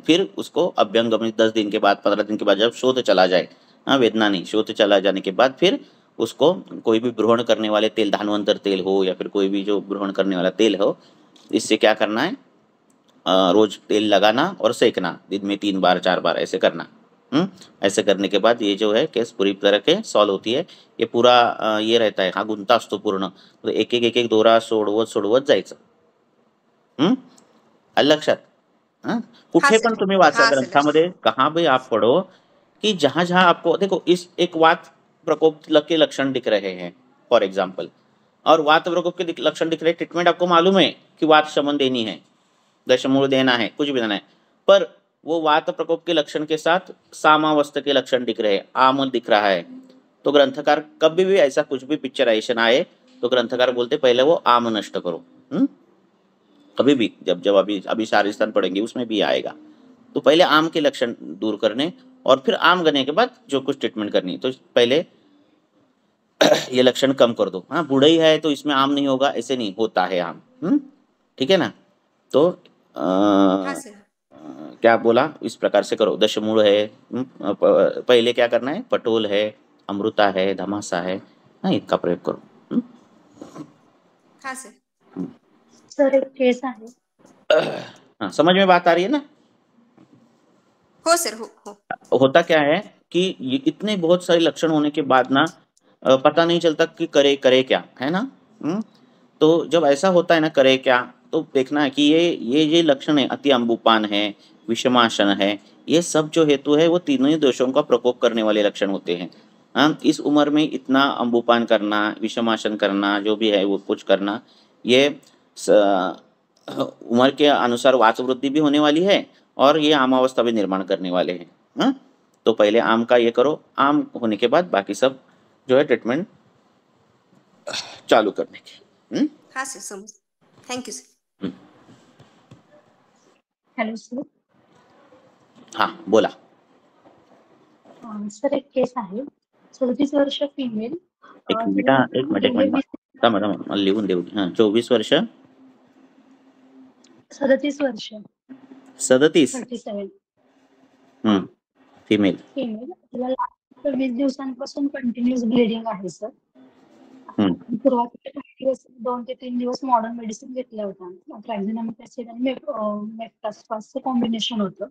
फिर उसको अभ्यंग में 10 दिन के बाद, 15 दिन के बाद जब शोथ चला जाए, हाँ, वेदना नहीं, शोथ चला जाने के बाद फिर उसको कोई भी भ्रूण करने वाले तेल, धानवंतर तेल हो या फिर कोई भी जो भ्रूण करने वाला तेल हो, इससे क्या करना है, रोज तेल लगाना और सेकना, दिन में 3 बार 4 बार ऐसे करना। ऐसे करने के बाद ये जो है केस पूरी तरह के सॉल्व होती है। ये पूरा ये रहता है, हा गुंता असतो पूर्ण, तो एक एक दोरा सोडवत जायचं। आलं लक्षात? कुठे पण तुम्ही वाचा ग्रंथामध्ये, कहाँ भी आप पढ़ो कि जहाँ जहाँ आपको देखो, इस एक वात प्रकोप के लक्षण दिख रहे हैं फॉर एग्जाम्पल, और वात प्रकोप के लक्षण दिख रहे, ट्रीटमेंट आपको मालूम है कि वात शमन देनी है, दशमूल देना है, कुछ भी देना है, पर वो वात प्रकोप के लक्षण के साथ सामावस्था के लक्षण दिख रहे हैं, आम दिख रहा है, तो ग्रंथकार कभी भी ऐसा कुछ भी पिक्चराइजेशन आए तो ग्रंथकार बोलते पहले वो आम नष्ट करो। कभी भी जब जब अभी शारिस्तान पढ़ेंगे उसमें भी आएगा, तो पहले आम के लक्षण दूर करने, और फिर आम करने के बाद जो कुछ ट्रीटमेंट करनी, तो पहले ये लक्षण कम कर दो। हाँ, बुढ़ई है तो इसमें आम नहीं होगा, ऐसे नहीं होता है आम। ठीक है ना, तो क्या बोला, इस प्रकार से करो। दशमूल है, पहले क्या करना है, पटोल है, अमृता है, धमासा है, हाँ, इनका प्रयोग करो। हाँ सर। सर एक केस आहे। हाँ, समझ में बात आ रही है ना? हो सर, हो। होता क्या है कि इतने बहुत सारे लक्षण होने के बाद ना पता नहीं चलता कि करे क्या, है ना। तो जब ऐसा होता है ना, करे क्या, तो देखना है कि ये लक्षण है, अति अंबुपान है, विषमासन है, ये सब जो हेतु है वो तीनों ही दोषों का प्रकोप करने वाले लक्षण होते हैं। हाँ, इस उम्र में इतना अंबुपान करना, विषमासन करना, जो भी है वो कुछ करना, ये उम्र के अनुसार वात वृद्धि भी होने वाली है, और ये आमावस्था भी निर्माण करने वाले हैं। हाँ, तो पहले आम का ये करो, आम होने के बाद बाकी सब जो है ट्रीटमेंट चालू करने के। हाँ सर, समझ। Thank you sir. Hello sir. हाँ, बोला। सर एक केस आहे, 37 वर्ष फीमेल। एक मिनिट थांबा, लिहून देऊ। हाँ, 24 वर्ष, 37 वर्ष, 37, 37 फीमेल, तिला 20 दिवसांपासून कंटिन्युअस ब्लिडिंग आहे सर। सुरुवातीचे काही दिवस 2 ते 3 दिवस मॉडर्न मेडिसिन घेतल्या होत्या, ट्रायझेनामिक ऍसिड आणि मेफ्टास्पासचं कॉम्बिनेशन होतं.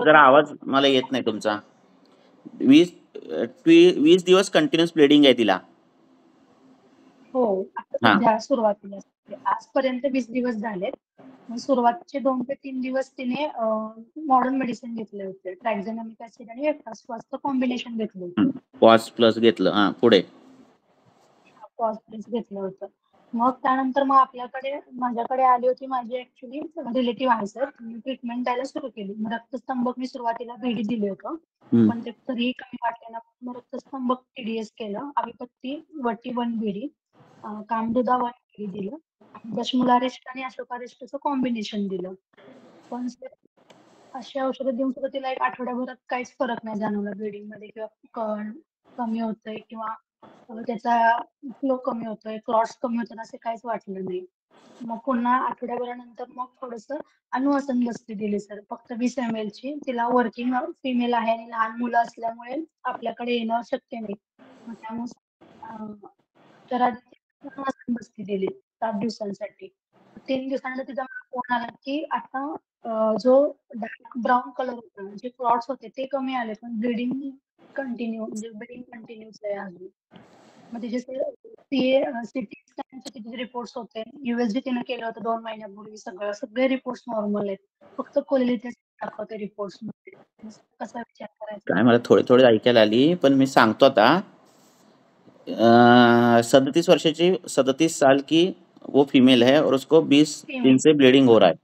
जरा आवाज मला येत नाही तुमचा। 20 दिवस कंटिन्युअस ब्लिडिंग आहे तिला? हो, आता सुरुवातीला आजपर्यंत 20 दिवस झालेत. सुरुवातीचे 2 ते 3 दिवस तिने मॉडर्न मेडिसिन घेतले होते, ट्रायझेनामिक ऍसिड आणि मेफ्टास्पासचं कॉम्बिनेशन घेतलं होतं. पॉज प्लस घेतलं, पुढे पॉज प्लस घेतलं होतं. मग त्यानंतर मग माझ्याकडे आली होती माझी ऍक्च्युली रिलेटिव्ह आहे सर. मी ट्रीटमेंट द्यायला सुरू केली. मग रक्तस्तंभक मी सुरुवातीला बीडी दिलं होतं. पण ते तरीही कमी वाटले ना, मग रक्तस्तंभक TDS केलं. अभिपत्ती वटी 1 बीडी, कामदुधा 1 बीडी दिलं. दशमूलारिष्ट आणि अशोकारिष्टचं कॉम्बिनेशन दिलं. पण सर अशी औषधं देऊन सुद्धा तिला 1 आठवड्याभरात काहीच फरक नाही जाणवला ब्लिडिंग मध्ये किंवा कमी होतंय किंवा त्याचा फ्लो कमी होतोय, क्लॉट्स कमी होतात असं काहीच वाटलं नाही. मग पुन्हा आठवड्याभरानंतर मग थोडंसं अनुवासन बस्ती दिली सर. फक्त 20 ml ची. तिला वर्किंग फिमेल आहे आणि लहान मुलं असल्यामुळे आपल्याकडे येणं शक्य नाही. मग त्यामुळे अनुवासन बस्ती दिली 7 दिवसांसाठी. 3 दिवसानंतर तिचा मला फोन आला की आता जो डार्क ब्राऊन कलर होता, जे क्लॉट्स होते ते कमी आले, पण ब्लिडिंग कंटिन्यूच आहे अजून. मग तिचे CT स्कॅनचे तिचे रिपोर्ट्स होते. USG तिनं केलं होतं 2 महिन्यापूर्वी सगळे रिपोर्ट्स नॉर्मल आहेत. फक्त कोलिटिस दाखवते रिपोर्ट्स मध्ये. कसा विचार करायचा? काय मला थोडे ऐकायला आली, पण मी सांगतो आता. 37 वर्षाची 37 साल की वो फीमेल है और उसको 20 दिन से ब्लीडिंग हो रहा है।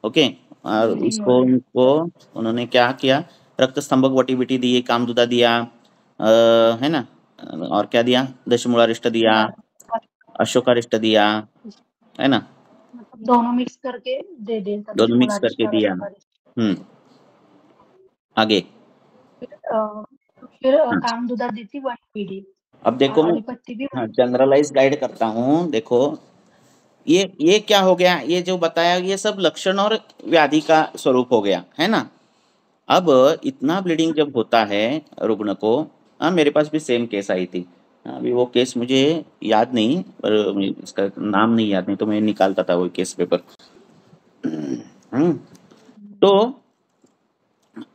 ओके, और उसको उन्होंने क्या किया, रक्तस्तंभक वटी-बिटी दी, कामदुधा दिया, है ना, और क्या दिया, दशमूलारिष्ट दिया, अशोकारिष्ट दिया, है ना, दोनों मिक्स करके दे दिया। दोनों मिक्स करके दिया। आगे फिर कामदुधा दी थी 1 बीडी। अब देखो मैं जनरलाइज गाइड करता हूँ। देखो ये क्या हो गया, ये जो बताया ये सब लक्षण और व्याधि का स्वरूप हो गया, है ना। अब इतना ब्लीडिंग जब होता है रुग्ण को, मेरे पास भी सेम केस आई थी। अभी वो केस मुझे याद नहीं, पर इसका नाम नहीं याद, नहीं तो मैं निकालता था वो केस पेपर। तो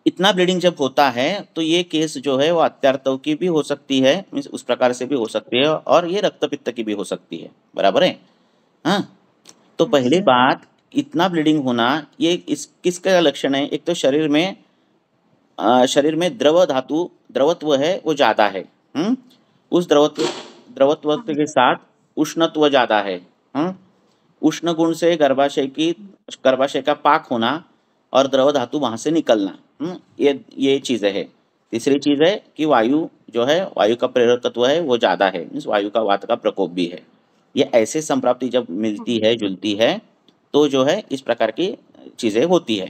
इतना ब्लीडिंग जब होता है तो ये केस जो है वो अत्यार्तव की भी हो सकती है, उस प्रकार से भी हो सकती है, और ये रक्तपित्त की भी हो सकती है, बराबर है। हाँ, तो पहली बात, इतना ब्लीडिंग होना ये किसका लक्षण है। एक तो शरीर में द्रवत्व है वो ज्यादा है। उस द्रवत्व के साथ उष्णत्व ज्यादा है। उष्ण गुण से गर्भाशय का पाक होना और द्रव धातु वहां से निकलना, ये चीजें है। तीसरी चीज है कि वायु जो है, वायु का प्रेरकत्व है वो ज्यादा है, वायु का वात का प्रकोप भी है। ये ऐसे संप्राप्ति जब मिलती है जुलती है तो जो है इस प्रकार की चीजें होती है।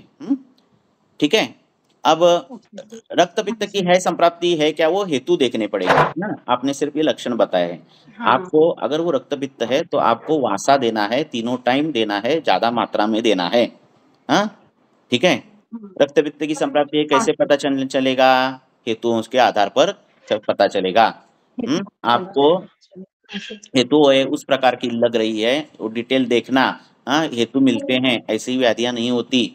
ठीक है। अब रक्तपित्त की है संप्राप्ति है क्या, वो हेतु देखने पड़ेगा ना। आपने सिर्फ ये लक्षण बताए हैं। आपको अगर वो रक्तपित्त है तो आपको वासा देना है, 3 टाइम देना है, ज्यादा मात्रा में देना है। हाँ, ठीक है। रक्तपित्त की संप्राप्ति कैसे पता चलेगा, हेतुओं के आधार पर पता चलेगा। आपको हेतु है उस प्रकार की लग रही है, वो डिटेल देखना। हेतु मिलते हैं, ऐसी व्याधियां नहीं होती।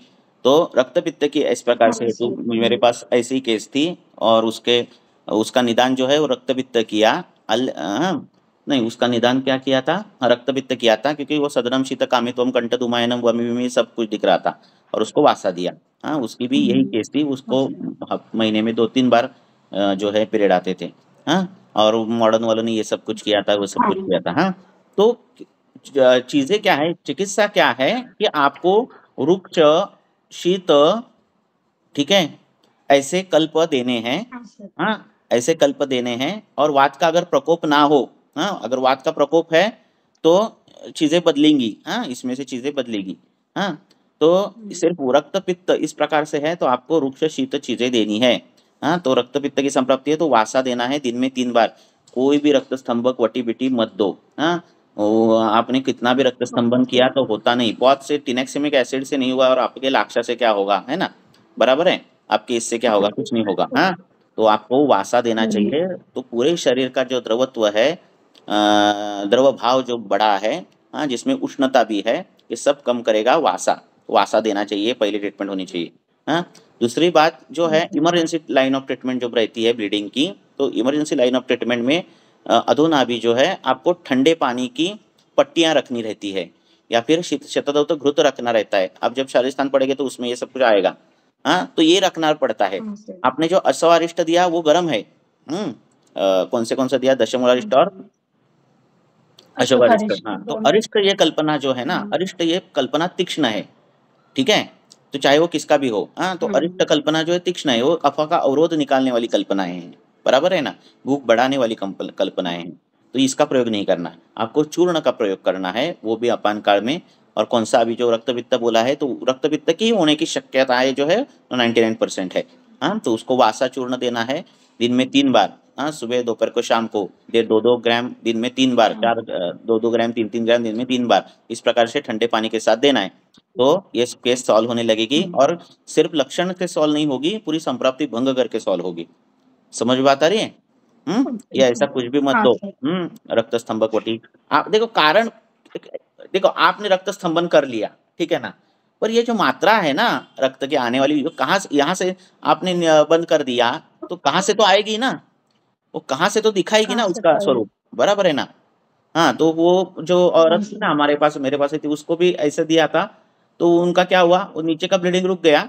तो रक्तपित्त की इस प्रकार से हेतु, मेरे पास ऐसी केस थी और उसका निदान जो है वो रक्तपित्त किया। नहीं, उसका निदान क्या किया था, रक्तपित्त किया था, क्योंकि वो सदनम शीत कामित्वम कंठधुमायनम वमी सब कुछ दिख रहा था, और उसको वासा दिया। उसकी भी यही केस थी। उसको महीने में 2-3 बार जो है पीरियड आते थे। और मॉडर्न वालों ने ये सब कुछ किया था, वो सब कुछ किया था। तो चीजें क्या है, चिकित्सा क्या है कि आपको रुक्ष शीत, ठीक है, ऐसे कल्प देने हैं। ऐसे कल्प देने हैं। और वात का अगर प्रकोप ना हो, अगर वात का प्रकोप है तो चीजें बदलेंगी। इसमें से चीजें बदलेगी। तो सिर्फ रक्तपित्त इस प्रकार से है तो आपको रुक्ष शीत चीजें देनी है। तो रक्तपित्त की संप्राप्ति है तो वासा देना है दिन में 3 बार। कोई भी रक्तस्तंभक वटी बिटी मत दो। आपने कितना भी रक्तस्तंभन किया तो होता नहीं। बहुत से टिनेक्सिमिक एसिड से नहीं हुआ और आपके लाक्षा से क्या होगा, है ना, बराबर है। आपके इससे क्या होगा, कुछ नहीं होगा। तो आपको वासा देना चाहिए। तो पूरे शरीर का जो द्रवत्व है, द्रव भाव जो बड़ा है, जिसमें उष्णता भी है, ये सब कम करेगा वासा देना चाहिए, पहली ट्रीटमेंट होनी चाहिए। दूसरी बात जो है, इमरजेंसी लाइन ऑफ ट्रीटमेंट जब रहती है ब्लीडिंग की, तो इमरजेंसी लाइन ऑफ ट्रीटमेंट में अधोनाभि जो है आपको ठंडे पानी की पट्टियां रखनी रहती है, या फिर शतदौत घृत रखना रहता है। अब जब शालिस्थान पड़ेगा तो उसमें ये सब कुछ आएगा। तो ये रखना पड़ता है। आपने जो अश्वारिष्ट दिया वो गर्म है। कौन सा दिया, दशमूलारिष्ट और अशोक अशोक अरिष्ट, अरिष्ट हाँ, तो दोन अरिष्ट ये कल्पना जो है ना, हम्म, अरिष्ट ये कल्पना तीक्ष्ण है, ठीक है? तो चाहे वो किसका भी हो, हाँ, तो अरिष्ट कल्पना जो है तीक्ष्ण है, वो अफवाह का अवरोध निकालने वाली कल्पनाएं हैं, बराबर है ना? भूख बढ़ाने वाली कल्पनाएं हैं, तो इसका प्रयोग नहीं करना है, आपको चूर्ण का प्रयोग करना है, वो भी अपान काल में। और कौन सा अभी जो रक्तपित्त बोला है, तो रक्तपित्त की होने की शक्यताएं जो है 99% है, हाँ, तो उसको वासा चूर्ण देना है दिन में 3 बार, हाँ, सुबह, दोपहर को, शाम को, 2-2 ग्राम दिन में 3 बार, 2-2 ग्राम 3-3 ग्राम दिन में 3 बार, इस प्रकार से ठंडे पानी के साथ देना है। तो ये केस सॉल्व होने लगेगी, और सिर्फ लक्षण से सॉल्व नहीं होगी, पूरी संप्राप्ति भंग करके सॉल्व होगी। समझ बात आ रही है? ये ऐसा कुछ भी मत हाँ दो। सर रक्त स्तंभक वटी, आप देखो कारण, देखो आपने रक्त स्तंभन कर लिया, ठीक है ना, पर ये जो मात्रा है ना रक्त के आने वाली, जो कहाँ से, यहाँ से आपने बंद कर दिया, तो कहाँ से तो आएगी ना, वो कहाँ से तो दिखाएगी ना कहाँ से उसका पाए स्वरूप, बराबर है ना? हाँ, तो वो जो हाँ औरत थी ना सर हमारे पास, मेरे पास थी, उसको भी ऐसे दिया था, तो उनका क्या हुआ, वो नीचे का ब्लीडिंग रुक गया,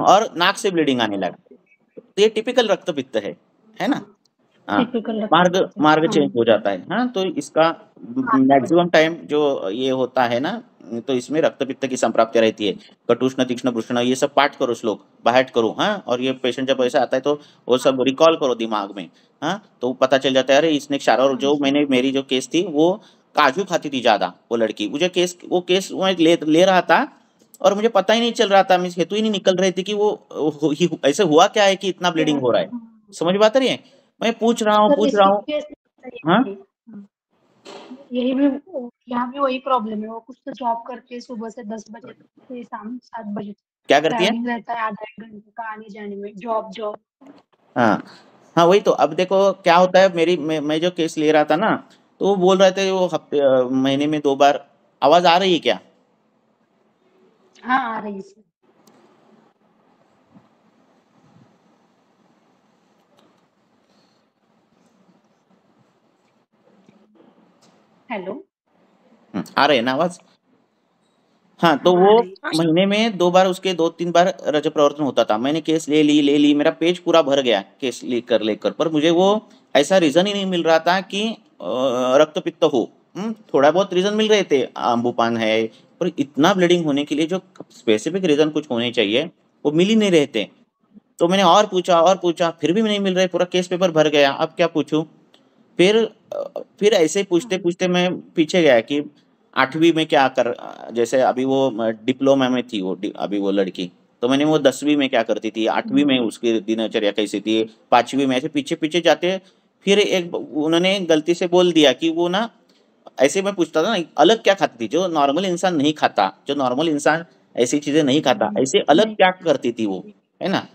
और नाक से ब्लीडिंग आने लगा। तो ये टिपिकल रक्तपित्त है ना? हाँ, टिपिकल मार्ग रक्त मार्ग हाँ चेंज हो जाता है, हाँ, तो इसका हाँ मैक्सिमम टाइम जो ये होता है ना, तो इसमें रक्तपित्त की संप्राप्ति रहती है। कटुष्ण, तीक्ष्ण, वृषण, ये सब पाठ करो, श्लोक बाहट करो, हाँ, और ये पेशेंट जब ऐसा आता है तो वो सब रिकॉल करो दिमाग में, हाँ, तो पता चल जाता है, अरे इसने क्षार, और हाँ जो सर मेरी जो केस थी, वो काजू खाती थी ज्यादा, वो लड़की, मुझे वो केस मैं ले रहा था, और मुझे पता ही नहीं चल रहा था, मीन्स हेतु ही नहीं निकल रही थी कि वो ऐसे हुआ क्या है कि इतना क्या ब्लीडिंग हो रहा है। हाँ। समझ बात रही है? मैं पूछ रहा सर हूँ, इसकी केस हाँ, यही भी यहाँ भी वही प्रॉब्लम है, वो कुछ तो जॉब करके सुबह से 10 बजे से शाम 7 बजे क्या करती है? ट्रैवलिंग रहता है, आधा एक घंटे का आने जाने में, जॉब जॉब हाँ, हाँ, वही तो, अब देखो क्या होता है, मैं जो केस ले रहा था ना, तो वो बोल रहे थे वो हफ्ते महीने में 2 बार। आवाज आ रही है क्या? हाँ आ रही है सर। हेलो आ रही है ना आवाज? हाँ, तो हाँ आ वो रही है महीने में 2 बार, उसके 2-3 बार रजत प्रवर्तन होता था। मैंने केस ले ली, मेरा पेज पूरा भर गया केस लेकर, पर मुझे वो ऐसा रीजन ही नहीं मिल रहा था कि रक्तपित्त हो। थोड़ा बहुत रीजन मिल रहे थे, आम्बूपान है, पर इतना ब्लीडिंग होने के लिए जो स्पेसिफिक रीजन कुछ होने चाहिए, वो मिल ही नहीं रहे थे। तो मैंने और पूछा, फिर भी नहीं मिल रहे, पूरा केस पेपर भर गया, अब क्या पूछूं? फिर फिर ऐसे पूछते पूछते मैं पीछे गया कि 8वीं में क्या कर, जैसे अभी वो डिप्लोमा में थी, अभी वो लड़की, तो मैंने वो 10वीं में क्या करती थी, 8वीं में उसकी दिनचर्या कैसी थी, 5वीं में, ऐसे पीछे पीछे जाते। फिर एक उन्होंने गलती से बोल दिया कि वो ना, ऐसे मैं पूछता था ना, अलग क्या खाती थी जो नॉर्मल इंसान नहीं खाता, जो नॉर्मल इंसान ऐसी चीजें नहीं खाता, ऐसे अलग नहीं क्या करती थी वो, है ना?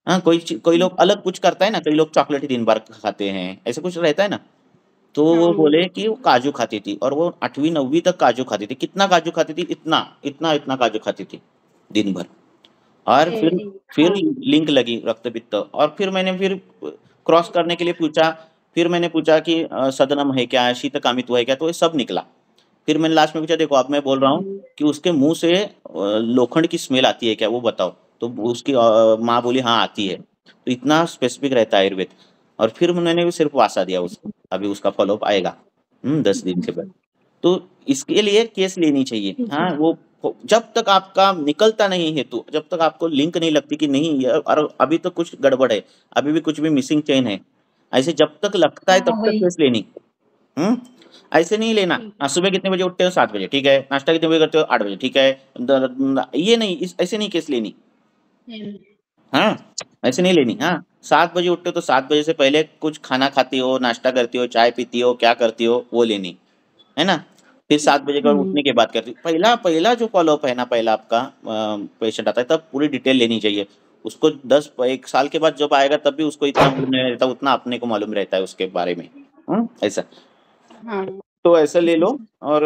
हाँ, कोई लोग अलग कुछ करता है ना, कई लोग चॉकलेट ही दिन भर खाते हैं, ऐसे कुछ रहता है ना। तो वो बोले कि वो काजू खाती थी, और वो 8वीं 9वीं तक काजू खाती थी। कितना काजू खाती थी? इतना इतना इतना काजू खाती थी दिन भर। और डेली फिर हाँ लिंक लगी रक्तपित्त, और फिर क्रॉस करने के लिए पूछा। फिर मैंने पूछा कि सदनम है क्या, शीतकामित्व है क्या, तो ये सब निकला। फिर मैंने लास्ट में पूछा, देखो अब मैं बोल रहा हूँ कि उसके मुंह से लोखंड की स्मेल आती है क्या, वो बताओ। तो उसकी माँ बोली हाँ आती है। तो इतना स्पेसिफिक रहता है आयुर्वेद। और फिर उन्होंने भी सिर्फ वासा दिया उसको, अभी उसका फॉलोअप आएगा 10 दिन के बाद। तो इसके लिए केस लेनी चाहिए, ठीक है हाँ, वो जब तक आपका निकलता नहीं है, तो जब तक आपको लिंक नहीं लगती कि नहीं ये, और अभी तो कुछ गड़बड़ है, अभी भी कुछ भी मिसिंग चेन है, ऐसे जब तक लगता है हाँ तब तक वही केस लेनी। हम्म ऐसे नहीं लेना। ठीक है सुबह कितने बजे उठते हो? 7 बजे, ठीक है। नाश्ता कितने बजे करते हो? 8 बजे, ठीक है। ये नहीं, ऐसे नहीं केस लेनी। हम्म, हाँ, ऐसे नहीं लेनी। हाँ, 7 बजे उठते हो तो 7 बजे से पहले कुछ खाना खाती हो, नाश्ता करती हो, चाय पीती हो, क्या करती हो, वो लेनी है ना। फिर 7 बजे का उठने के बाद करती, पहला पहला जो फॉलोअप है ना, पहला आपका पेशेंट आता है तब पूरी डिटेल लेनी चाहिए। उसको 1 साल के बाद जब आएगा तब भी उसको इतना मालूम नहीं रहता, उतना अपने को मालूम रहता है उसके बारे में। ऐसा। हाँ तो ऐसा ले ठीक है लो, सर और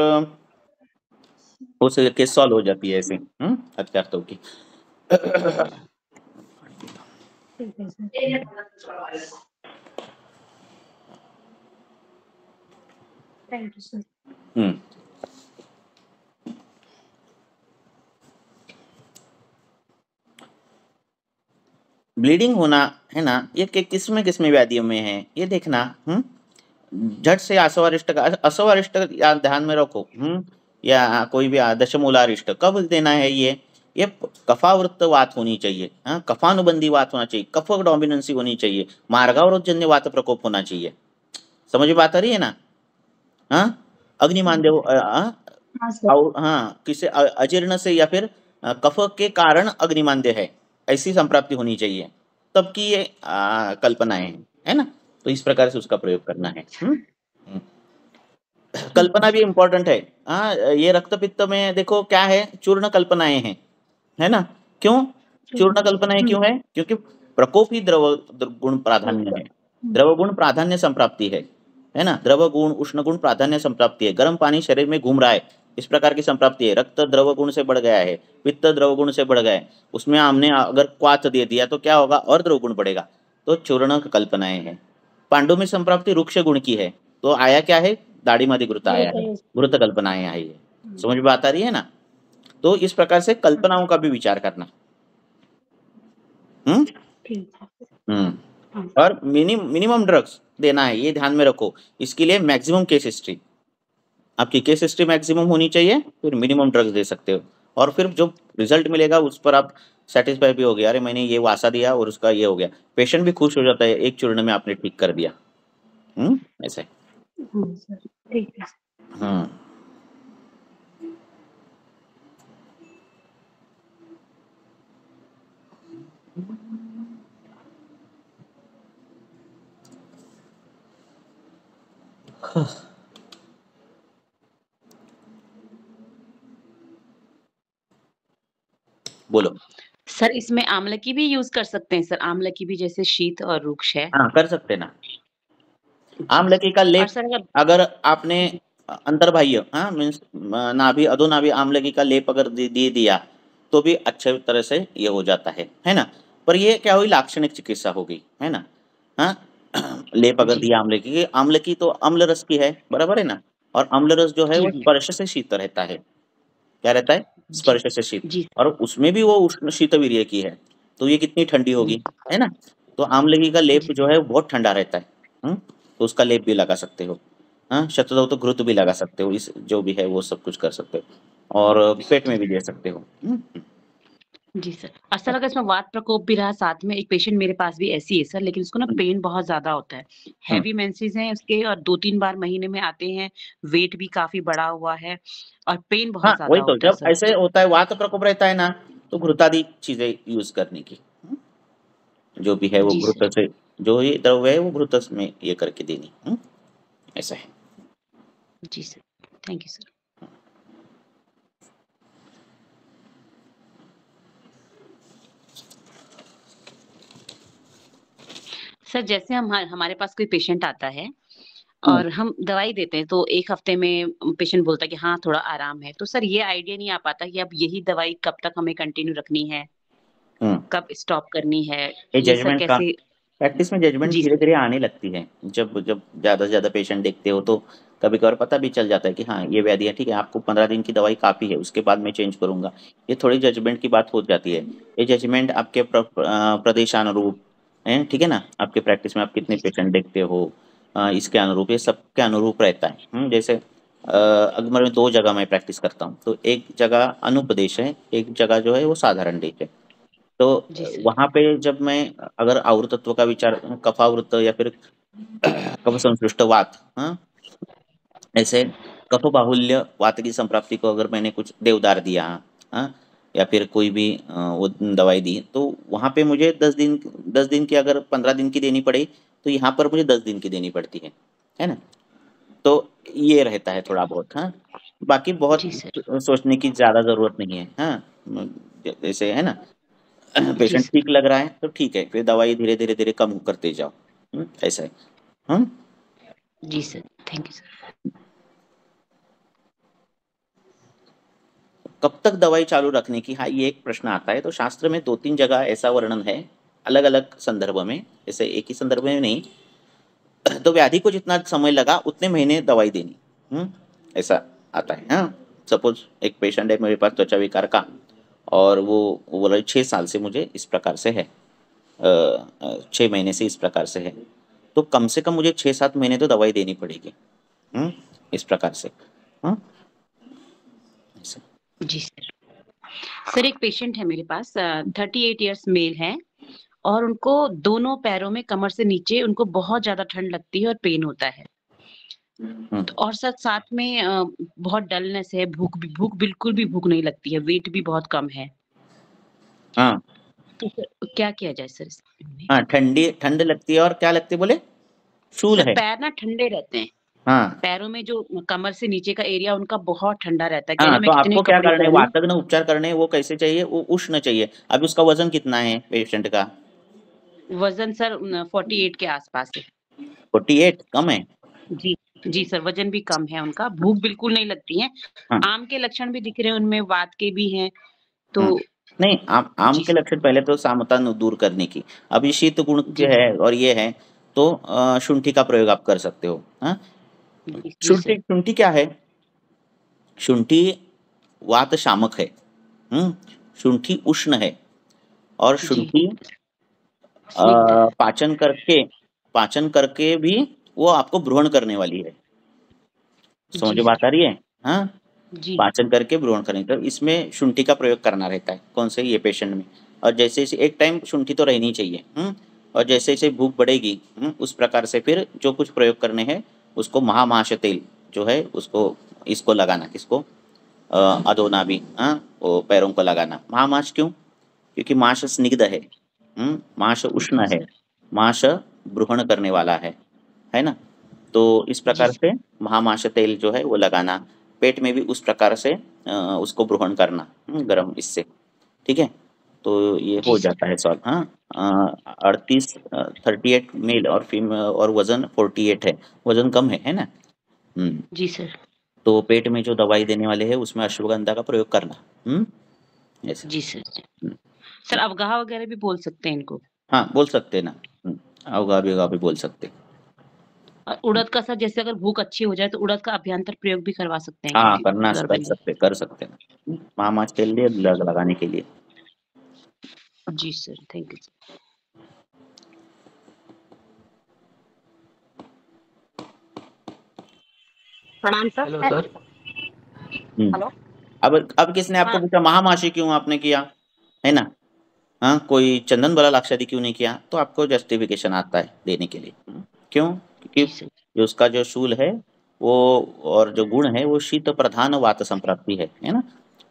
हो सके केस सॉल्व हो जाती है ऐसे, अत्यार्थों की। ठीक है sir thank you sir hmm bleeding होना है ना, ये किस में व्याधियों में है, ये देखना। झट से आसवारिष्ट का, असवारिष्ट या ध्यान में रखो, या कोई भी दशमूलारिष्ट कब देना है, ये कफावृत्त वात होनी चाहिए, कफानुबंधी वात होना चाहिए, कफ डोमिनेंसी होनी चाहिए, मार्गावरोधजन्य वात प्रकोप होना चाहिए। समझ में बात आ रही है ना? अग्निमांद्य किसे अजीर्ण से या फिर कफ के कारण अग्निमांद्य है, ऐसी संप्राप्ति होनी चाहिए, तब की ये कल्पनाएं है ना। तो इस प्रकार से उसका प्रयोग करना है। कल्पना भी इम्पोर्टेंट है। ये रक्तपित्त में देखो क्या है, चूर्ण कल्पनाएं हैं, है ना। क्यों चूर्ण कल्पनाएं क्यों है? क्योंकि प्रकोप ही द्रव गुण प्राधान्य है, द्रव गुण प्राधान्य संप्राप्ति है ना। द्रव गुण उष्ण गुण प्राधान्य संप्राप्ति है। गर्म पानी शरीर में घूम रहा है, इस प्रकार की संप्राप्ति है। रक्त द्रव गुण से बढ़ गया है, पित्त द्रव गुण से बढ़ गया है, उसमें हमने अगर क्वाथ दे दिया तो क्या होगा, और द्रव गुण बढ़ेगा। तो चूर्ण कल्पनाएं हैं। पांडु में संप्राप्ति रुक्ष गुण की है, तो आया क्या है, दाढ़ीमध्ये घृत आया है, घृत कल्पनाएं आई है। समझ में बात आ रही है ना। तो इस प्रकार से कल्पनाओं का भी विचार करना। और मिनिमम ड्रग्स देना है, ये ध्यान में रखो। इसके लिए मैक्सिमम केस हिस्ट्री, आपकी केस हिस्ट्री मैक्सिमम होनी चाहिए, फिर मिनिमम ड्रग्स दे सकते हो। और फिर जो रिजल्ट मिलेगा उस पर आप सेटिस्फाई भी हो गया, अरे मैंने ये वासा दिया और उसका ये हो गया, पेशेंट भी खुश हो जाता है, एक चूर्ण में आपने ठीक कर दिया। ऐसे बोलो सर। इसमें आमलकी भी यूज कर सकते हैं सर? आमलकी भी जैसे शीत और रुक्ष है। हाँ कर सकते ना। आमलकी का लेप सर अगर आपने अंतर्बाह्य मीन्स नाभि अधोनाभि आमलकी का लेप अगर दे दिया तो भी अच्छे तरह से ये हो जाता है ना। पर ये क्या हुई, लाक्षणिक चिकित्सा हो गई, है ना। लेप अगर दिया आमलकी, आमलकी तो अम्ल रस की है, बराबर है ना। और अम्ल रस जो है वो स्पर्श से शीत रहता है। क्या रहता है? स्पर्श से शीत। और उसमें भी वो उष्ण शीतवीर्य की है, तो ये कितनी ठंडी होगी, है ना। तो आमलकी का लेप जो है बहुत ठंडा रहता है, तो उसका लेप भी लगा सकते हो। शतदो तो घृत भी लगा सकते हो, इस जो भी है वो सब कुछ कर सकते हो, और पेट में भी दे सकते हो। जी सर। असल अगर इसमें वात प्रकोप भी रहा साथ में, एक पेशेंट मेरे पास भी ऐसी है सर, लेकिन उसको ना पेन बहुत ज्यादा होता है, हैवी मेंसेस हैं उसके, और 2-3 बार महीने में आते हैं, वेट भी काफी बढ़ा हुआ है और पेन बहुत ज्यादा वही तो, होता है जब ऐसे होता है वात प्रकोप रहता है ना, तो घृतादि चीजें यूज करने की, जो भी है वो घृत से, जो ये द्रव्य है वो घृत में ये करके देनी, ऐसा है। जी sir, thank you sir. Sir जैसे हमारे पास कोई पेशेंट आता है और हम दवाई देते हैं, तो 1 हफ्ते में पेशेंट बोलता है कि हाँ थोड़ा आराम है, तो सर ये आइडिया नहीं आ पाता कि अब यही दवाई कब तक हमें कंटिन्यू रखनी है, कब स्टॉप करनी है। ये सर कैसे प्रैक्टिस में जजमेंट धीरे धीरे आने लगती है। जब ज्यादा से ज्यादा पेशेंट देखते हो तो कभी कभार पता भी चल जाता है कि हाँ ये व्याधि है, ठीक है आपको 15 दिन की दवाई काफी है, उसके बाद मैं चेंज करूंगा। ये थोड़ी जजमेंट की बात हो जाती है। ये जजमेंट आपके प्रदेशानुरूप है, ठीक है ना। आपके प्रैक्टिस में आप कितने पेशेंट देखते हो, इसके अनुरूप, ये सबके अनुरूप रहता है। जैसे अगर मैं 2 जगह मैं प्रैक्टिस करता हूँ, तो एक जगह अनुपदेश है, एक जगह जो है वो साधारण देश है। तो वहां पे जब मैं अगर आवृतत्व का विचार, कफावृत या फिर कफ संश्लिष्ट वात, ऐसे कफ बाहुल्य वात की संप्राप्ति को अगर मैंने कुछ देवदार दिया, या फिर कोई भी वो दवाई दी, तो वहां पे मुझे 10 दिन की अगर 15 दिन की देनी पड़े, तो यहाँ पर मुझे 10 दिन की देनी पड़ती है ना। तो ये रहता है थोड़ा बहुत। बाकी बहुत सोचने की ज्यादा जरूरत नहीं है। जैसे है ना, पेशेंट ठीक लग रहा है तो ठीक है, फिर दवाई धीरे धीरे कम करते जाओ, ऐसा है। जी सर, थैंक यू सर। कब तक दवाई चालू रखने की, हाँ ये एक प्रश्न आता है। तो शास्त्र में 2-3 जगह ऐसा वर्णन है, अलग अलग संदर्भ में, जैसे एक ही संदर्भ में नहीं। तो व्याधि को जितना समय लगा उतने महीने दवाई देनी, ऐसा आता है। सपोज एक पेशेंट है मेरे पास त्वचा विकार का, और वो बोला 6 साल से मुझे इस प्रकार से है, 6 महीने से इस प्रकार से है। तो कम से कम मुझे 6-7 महीने तो दवाई देनी पड़ेगी। इस प्रकार से। जी सर, एक पेशेंट है मेरे पास, 38 इयर्स मेल है, और उनको दोनों पैरों में, कमर से नीचे उनको बहुत ज्यादा ठंड लगती है और पेन होता है। और साथ में बहुत डलनेस है, भूख बिल्कुल भी भूख नहीं लगती है, वेट भी बहुत कम है। हाँ, तो क्या किया जाए सर इसमें? हाँ, ठंड लगती है और क्या लगती है बोले? शूल सर है। पैर ना ठंडे रहते हैं। हाँ, पैरों में जो कमर से नीचे का एरिया उनका बहुत ठंडा रहता है। हाँ, कहने तो में कितने आपको क्या कपड़े करना है, पहनूं? वातग्न उपचार करने हैं, वो कैसे चाहिए? वो उष्ण चाहिए। अभी उसका वजन कितना है पेशेंट का? वजन सर 48 के आसपास है। 48 कम है? जी सर, वजन भी कम है उनका, भूख बिल्कुल नहीं लगती है। हाँ। आम के लक्षण भी दिख रहे हैं उनमें, वात के भी हैं। तो नहीं, आम जी के लक्षण पहले तो सामता दूर करने की। अभी शीत गुण के है और ये है, तो शुंठी का प्रयोग आप कर सकते हो। हाँ, शुंठी क्या है? शुंठी वात शामक है। शुंठी उष्ण है, और शुंठी पाचन करके भी वो आपको भ्रूण करने वाली है। समझ बात आ रही है? हाँ, पाचन करके भ्रूण करने, तो इसमें शुंठी का प्रयोग करना रहता है। कौन से? ये पेशेंट में। और जैसे जैसे एक टाइम शुंठी तो रहनी चाहिए। और जैसे जैसे भूख बढ़ेगी, उस प्रकार से फिर जो कुछ प्रयोग करने हैं उसको महामाश तेल जो है उसको इसको लगाना। किसको? अधोना भी, वो पैरों को लगाना। महामाश क्यों? क्योंकि माश स्निग्ध है, माश उष्ण है, माश भ्रूण करने वाला है ना? तो इस प्रकार से महामाश तेल जो है वो लगाना। पेट में भी उस प्रकार से उसको भ्रूण करना, गर्म इससे। ठीक है, तो ये हो जाता है सॉल्व। हाँ, 38 मेल और फीमेल, और वजन 48 है, वजन कम है ना? जी सर। तो पेट में जो दवाई देने वाले हैं उसमें अश्वगंधा का प्रयोग करना। ऐसे। जी सर। सर अवगाह वगैरह भी बोल सकते हैं इनको? हाँ, बोल सकते हैं ना, अवगाह भी बोल सकते हैं। और उड़द का सर, जैसे अगर भूख अच्छी हो जाए तो उड़द का अभ्यंतर प्रयोग भी करवा सकते हैं हाँ, क्या? कर सकते हैं। महामाश के लिए लगाने के लिए। जी सर, थैंक यू सर। प्रणाम सर। Hello sir. हेलो। अब किसने आपको पूछा महामाशी क्यों आपने किया, है ना? हाँ, कोई चंदन बला लाक्षादी क्यों नहीं किया? तो आपको जस्टिफिकेशन आता है देने के लिए। क्यों? क्योंकि जो उसका जो शूल है वो, और जो गुण है वो शीत प्रधान वात संप्राप्ति है ना?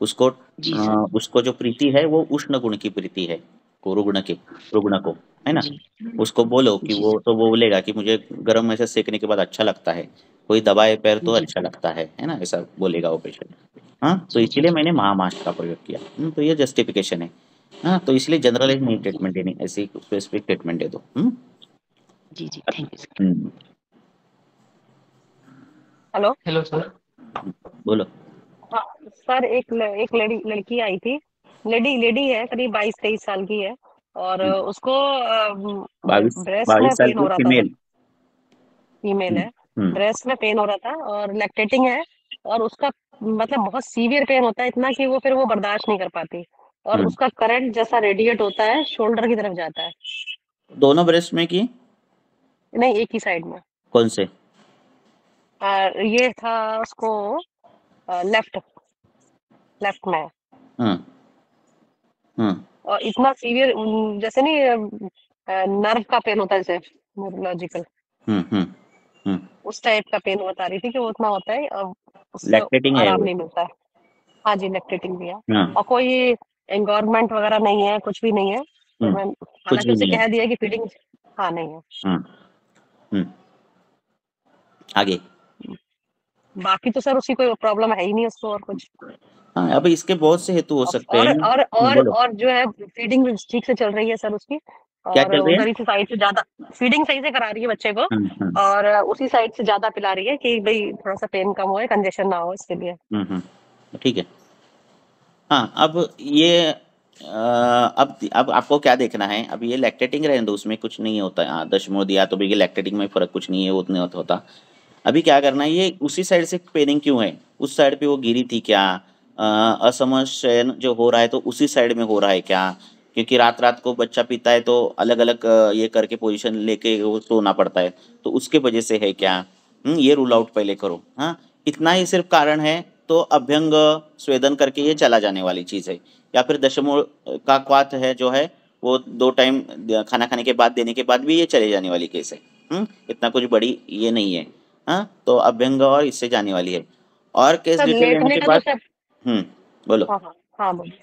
उसको जो प्रीति है वो उष्ण गुण की प्रीति है, को रुग्ण को, है ना? उसको बोलो कि वो तो वो बोलेगा कि मुझे गर्म में से सेकने के बाद अच्छा लगता है, कोई दबाए पैर तो अच्छा लगता है ना? ऐसा बोलेगा वो पेशेंट। हाँ, तो इसलिए मैंने महामाश का प्रयोग किया। तो ये जस्टिफिकेशन है। हाँ, तो इसलिए जनरलाइज नहीं ट्रीटमेंट देनी, ऐसी स्पेसिफिक ट्रीटमेंट दे दो। जी thank you sir. Hello. Hello sir. बोलो। हाँ सर, एक लड़की आई थी, लेडी है, करीब 22-23 साल की है, और उसको 22 ब्रेस्ट में साल पेन हो की रहा था। फीमेल। फीमेल है, ब्रेस्ट में पेन हो रहा था और लैक्टेटिंग है, और उसका मतलब बहुत सीवियर पेन होता है, इतना कि वो फिर वो बर्दाश्त नहीं कर पाती, और उसका करंट जैसा रेडिएट होता है, शोल्डर की तरफ जाता है। दोनों ब्रेस्ट में की? नहीं, एक ही साइड में। कौन से? ये था उसको लेफ्ट में। और इतना सीवियर, जैसे नहीं नर्व का पेन होता है, जैसे न्यूरोलॉजिकल, उस टाइप का पेन बता रही थी कि वो उतना होता है, और उससे आराम नहीं मिलता है। हाँ जी, लैक्टेटिंग भी है, और कोई एंगोरमेंट वगैरह नहीं है, कुछ भी नहीं है। तो मैं हालांकि उसे कह दिया कि फीडिंग नहीं है। आगे बाकी तो सर उसकी कोई प्रॉब्लम है ही नहीं उसको, और कुछ। हाँ, अब इसके बहुत से हेतु हो सकते हैं। और जो है फीडिंग ठीक से चल रही है सर उसकी, और उधर ही साइड से ज्यादा फीडिंग सही से करा रही है बच्चे को, और उसी साइड से ज्यादा पिला रही है कि भाई थोड़ा सा पेन कम हो, कंजेशन ना हो, इसके लिए। ठीक है। हाँ, अब ये अब आपको क्या देखना है? अब ये लैक्टेटिंग रहने दो, उसमें कुछ नहीं होता। दशमलव दिया तो भैया लैक्टेटिंग में फर्क कुछ नहीं है, उतने होता। अभी क्या करना है, ये उसी साइड से पेनिंग क्यों है? उस साइड पे वो गिरी थी क्या? असमचयन जो हो रहा है तो उसी साइड में हो रहा है क्या? क्योंकि रात-रात को बच्चा पीता है तो अलग-अलग ये करके पोज़ीशन लेके वो सोना पड़ता है, तो उसके वजह से है क्या? ये रूल आउट पहले करो, हाँ? इतना ही सिर्फ़ कारण है तो अभ्यंग स्वेदन करके ये चला जाने वाली चीज़ है, या फिर दशमूल का क्वाथ है जो है वो 2 टाइम खाना खाने के बाद देने के बाद भी ये चले जाने वाली केस है। इतना कुछ बड़ी ये नहीं है, हाँ? तो अभ्यंग और इससे जाने वाली है और केस सर डिटेल लेने लेटने के का तो बाद सर बोलो। हाँ हाँ हाँ बोलिए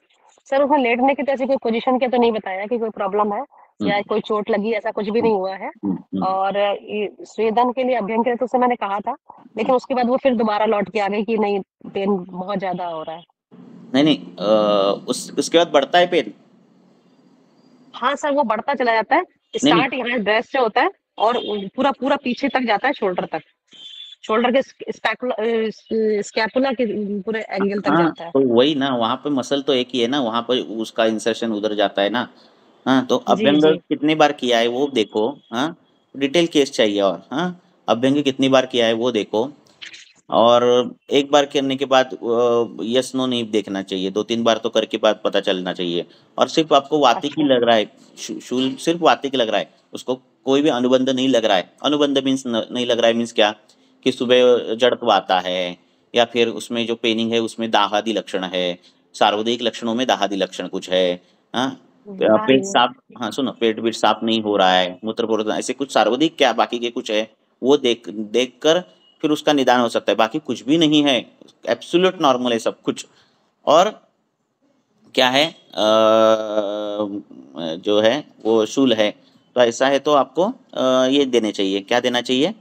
सर। उसमें लेटने की तो ऐसी कोई पोजीशन के तो नहीं बताया कि कोई प्रॉब्लम है हुँ, या कोई चोट लगी, ऐसा कुछ भी हुँ, नहीं हुआ है। हुँ। और ये स्वेदन के लिए अभ्यंग के लिए तो उसे मैंने कहा था, लेकिन उसके बाद वो फिर दोबारा लौट के आ गई कि नहीं पेन बहुत ज्यादा हो रहा है। नहीं उसके बाद बढ़ता है पेन। हाँ सर वो बढ़ता चला जाता है, नहीं नहीं स्टार्ट यहाँ ड्रेस से होता है और पूरा पूरा पीछे तक जाता है, शोल्डर तक, शोल्डर के स्कैपुला के पूरे एंगल तक हाँ, जाता है। तो वही ना, वहाँ पे मसल तो एक ही है ना, वहाँ पर उसका इंसर्शन उधर जाता है ना। हाँ, तो जी अभ्यंग जी कितनी बार किया है वो देखो। हाँ, डिटेल केस चाहिए और हाँ, अभ्यंग कितनी बार किया है वो देखो। और एक बार करने के बाद यस नो नहीं देखना चाहिए, 2-3 बार तो करके बाद पता चलना चाहिए। और सिर्फ आपको वातिक ही अच्छा लग रहा है, शूल सिर्फ वातिक लग रहा है, उसको कोई भी अनुबंध नहीं लग रहा है। अनुबंध मीन्स नहीं लग रहा है मीन्स क्या, कि सुबह जड़त्व आता है या फिर उसमें जो पेनिंग है उसमें दाहादि लक्षण है, सार्वदिक लक्षणों में दाहादि लक्षण कुछ है। हाँ, पेट नहीं है। साफ, हाँ सुनो, पेट वेट साफ नहीं हो रहा है, मूत्र प्रोत्र ऐसे कुछ सार्वदिक क्या बाकी के कुछ है, वो देख कर फिर उसका निदान हो सकता है। बाकी कुछ भी नहीं है, एब्सोल्यूट नॉर्मल है सब कुछ। और क्या है जो है वो शूल है, तो ऐसा है तो आपको ये देने चाहिए, क्या देना चाहिए,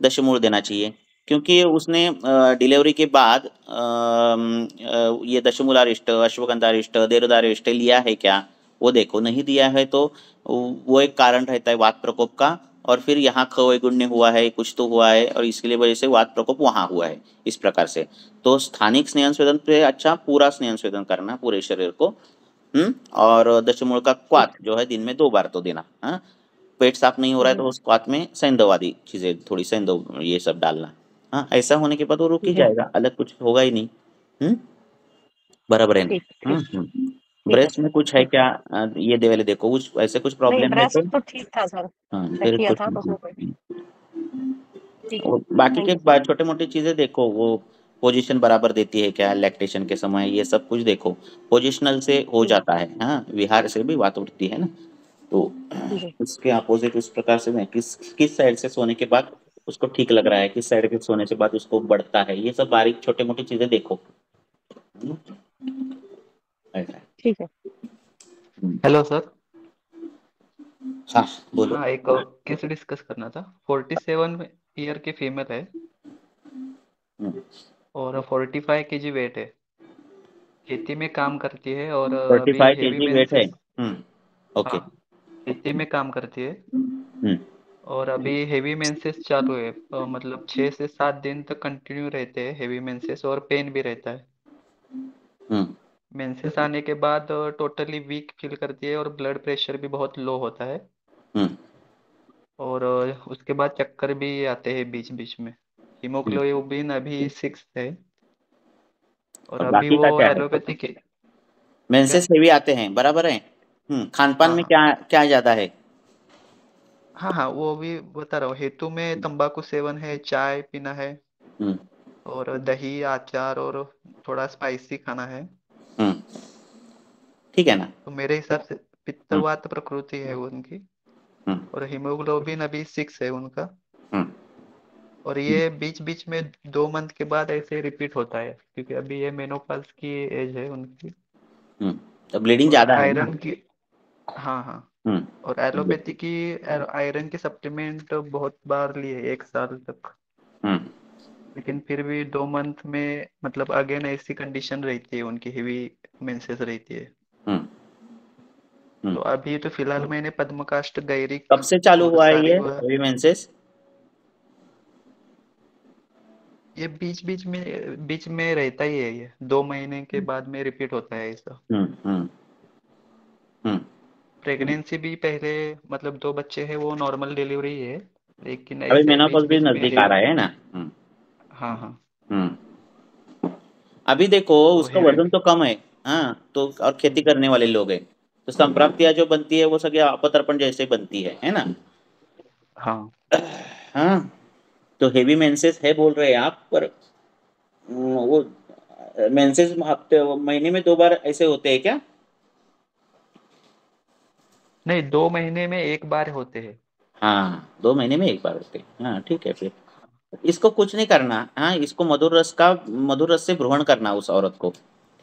दशमूल देना चाहिए। क्योंकि उसने डिलीवरी के बाद ये दशमूलारिष्ट, अश्वगंधारिष्ट, देवदारिष्ट लिया है क्या, वो देखो। नहीं दिया है तो वो एक कारण रहता है वात प्रकोप का, और फिर यहाँ खवैगुण्य हुआ है, कुछ तो हुआ है, और इसके वजह से वात प्रकोप वहाँ हुआ है, इस प्रकार से। तो स्थानिक स्नेहन स्वेदन पे अच्छा पूरा स्नेहन स्वेदन करना पूरे शरीर को। और दशमूल का ठीक क्वाथ जो है दिन में 2 बार तो देना। हाँ, पेट साफ नहीं हो रहा है तो उस क्वाथ में सैंधव आदि चीजें, थोड़ी सैंधव ये सब डालना। हाँ, ऐसा होने के बाद वो रुक ही जी जाएगा, अलग कुछ होगा ही नहीं। हम्म बराबर है ना। ठीक ठीक ठीक है ब्रेस्ट सर। में कुछ है ठीक है। क्या, ये दे वाले देखो, कुछ ऐसे कुछ नहीं प्रॉब्लम है ब्रेस्ट तो तो ठीक था सर, हाँ चेक फिर किया कुछ था तो नहीं। उसमें कोई ठीक है। और बाकी थैंक के यू सर। छोटे मोटी चीजें देखो, वो पोजीशन बराबर देती है क्या लैक्टेशन के समय, ये सब कुछ देखो। पोजिशनल से हो जी जाता है, हाँ, विहार से भी बात उठती है ना। तो जी उसके अपोजिट उस प्रकार से मैं किस साइड से सोने के बाद उसको ठीक लग रहा है, किस साइड के सोने के बाद उसको बढ़ता है, ये सब बारीक छोटे मोटी चीजें देखो। हम्म, ऐसा है। ठीक है। Hello sir. हाँ बोलो। हाँ, एक केस डिस्कस करना था। 47 ईयर की फीमेल है और 45 kg वेट है, खेती में काम करती है और अभी 45 हेवी kg वेट है। मेंसेस। ओके। हाँ, खेती में काम करती है हम्म और अभी हेवी मेंसेस चालू है, मतलब 6 से 7 दिन तक कंटिन्यू रहते हैं हेवी मेंसेस और पेन भी रहता है। हम्म मेंसेस आने के बाद टोटली वीक फील करती है और ब्लड प्रेशर भी बहुत लो होता है हम्म और उसके बाद चक्कर भी आते हैं बीच बीच में। हम्म। हीमोग्लोबिन अभी 6 है और और अभी बाकी वो का क्या है, एलोपैथिक है। क्या? मेंसेस हेवी आते हैं, बराबर है। खान पान हाँ में हाँ क्या क्या ज्यादा है। हाँ हाँ, वो भी बता रहा हूँ। हेतु में तंबाकू सेवन है, चाय पीना है हम्म और दही अचार और थोड़ा स्पाइसी खाना है। हम्म ठीक है ना। तो मेरे हिसाब से हम्म पित्तवात प्रकृति है उनकी हम्म और हीमोग्लोबिन अभी 6 है उनका। हम्म और ये बीच बीच में 2 मंथ के बाद ऐसे रिपीट होता है क्योंकि अभी ये मेनोपॉज की एज है उनकी। हम्म तो ब्लीडिंग और ज्यादा है ना। आयरन की, हाँ हाँ, और हम्म एलोपैथी की आयरन की सप्लीमेंट बहुत बार लिए 1 साल तक, हम्म लेकिन फिर भी 2 मंथ में मतलब अगेन ऐसी कंडीशन रहती है उनकी, हेवी मेंसेस रहती है। हम्म हम्म। तो अभी तो फिलहाल मैंने पद्मकाष्ठ गैरिक कब से चालू और हुआ है ये सारीगोला, हेवी मेंसेस। ये बीच में रहता ही है, ये 2 महीने के बाद में रिपीट होता है ऐसा। हम्म हम्म हम्म प्रेगनेंसी भी पहले, मतलब 2 बच्चे हैं वो नॉर्मल डिलीवरी है, लेकिन अभी ऐसे बीच मेनोपॉज भी बीच में नजदीक आ हेवी। रहा है ना। हाँ हाँ, हम्म अभी देखो तो उसका हेवी। वजन तो कम है। हाँ, तो और खेती करने वाले लोग हैं, तो संप्राप्तियां जो बनती है वो सभी अपतर्पण जैसे बनती है ना। हाँ हाँ, तो हेवी मेंसेस है बोल रहे हैं आप, पर वो मेंसेस हफ्ते महीने में 2 बार ऐसे होते हैं क्या? नहीं, 2 महीने में एक बार होते हैं। हाँ, 2 महीने में एक बार होते हैं। हाँ ठीक है, फिर इसको कुछ नहीं करना। हाँ, इसको मधुर रस से भ्रमण करना उस औरत को,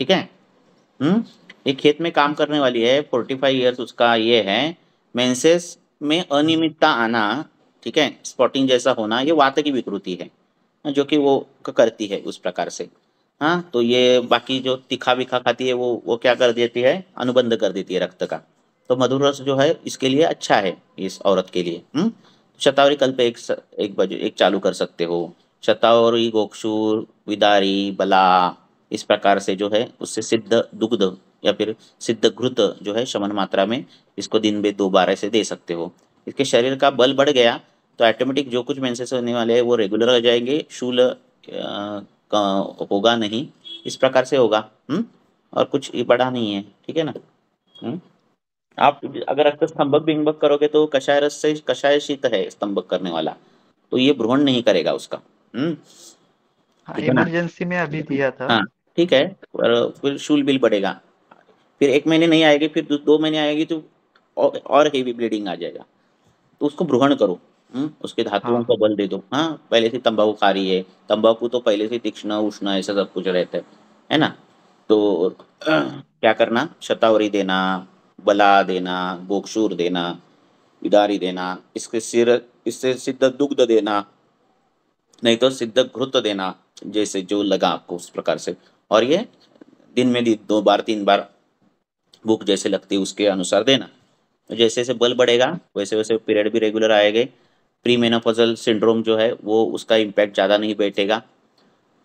ठीक है। ये खेत में काम करने वाली है, 45 ईयर्स उसका ये है। मेंसेस में अनियमितता आना, ठीक है, स्पॉटिंग जैसा होना, ये वात की विकृति है जो कि वो करती है उस प्रकार से। हाँ, तो ये बाकी जो तीखा विखा खाती है वो क्या कर देती है, अनुबंध कर देती है रक्त का। तो मधुर रस जो है इसके लिए अच्छा है, इस औरत के लिए। शतावरी कल्प एक चालू कर सकते हो। शतावरी, गोक्षूर, विदारी, बला, इस प्रकार से जो है उससे सिद्ध दुग्ध या फिर सिद्ध घृत जो है शमन मात्रा में इसको दिन में 2 बार ऐसे दे सकते हो। इसके शरीर का बल बढ़ गया तो ऑटोमेटिक जो कुछ मेंसेस होने वाले हैं वो रेगुलर हो जाएंगे, शूल होगा नहीं, इस प्रकार से होगा। और कुछ बड़ा नहीं है, ठीक है ना। आप अगर रक्त स्तंभक बिंबक करोगे तो कषाय रस से, कषाय शीत है स्तंभक करने वाला, तो ये भ्रूण नहीं करेगा उसका। ठीक है ना। इमरजेंसी में अभी दिया था। हाँ ठीक है, फिर शूल बिल बढ़ेगा, फिर 1 महीने नहीं आएगी, फिर 2 महीने आएगी तो और हेवी ब्लीडिंग आ जाएगा, तो उसको भ्रूण करो। उसके धातुओं को बल दे दो। हाँ, पहले से तंबाकू खा रही है, तंबाकू तो पहले से तीक्ष्ण उष्ण ऐसा सब कुछ रहता है ना। तो क्या करना, शतावरी देना, बला देना, गोक्षूर देना, विदारी देना, इससे सिद्ध दुग्ध देना, नहीं तो सिद्ध घृत देना, जैसे जो लगा आपको उस प्रकार से। और ये दिन में 2 बार 3 बार भूख जैसे लगती है उसके अनुसार देना। तो जैसे जैसे बल बढ़ेगा वैसे वैसे पीरियड भी रेगुलर आएंगे। प्री मेनोपॉजल सिंड्रोम जो है वो उसका इम्पैक्ट ज़्यादा नहीं बैठेगा।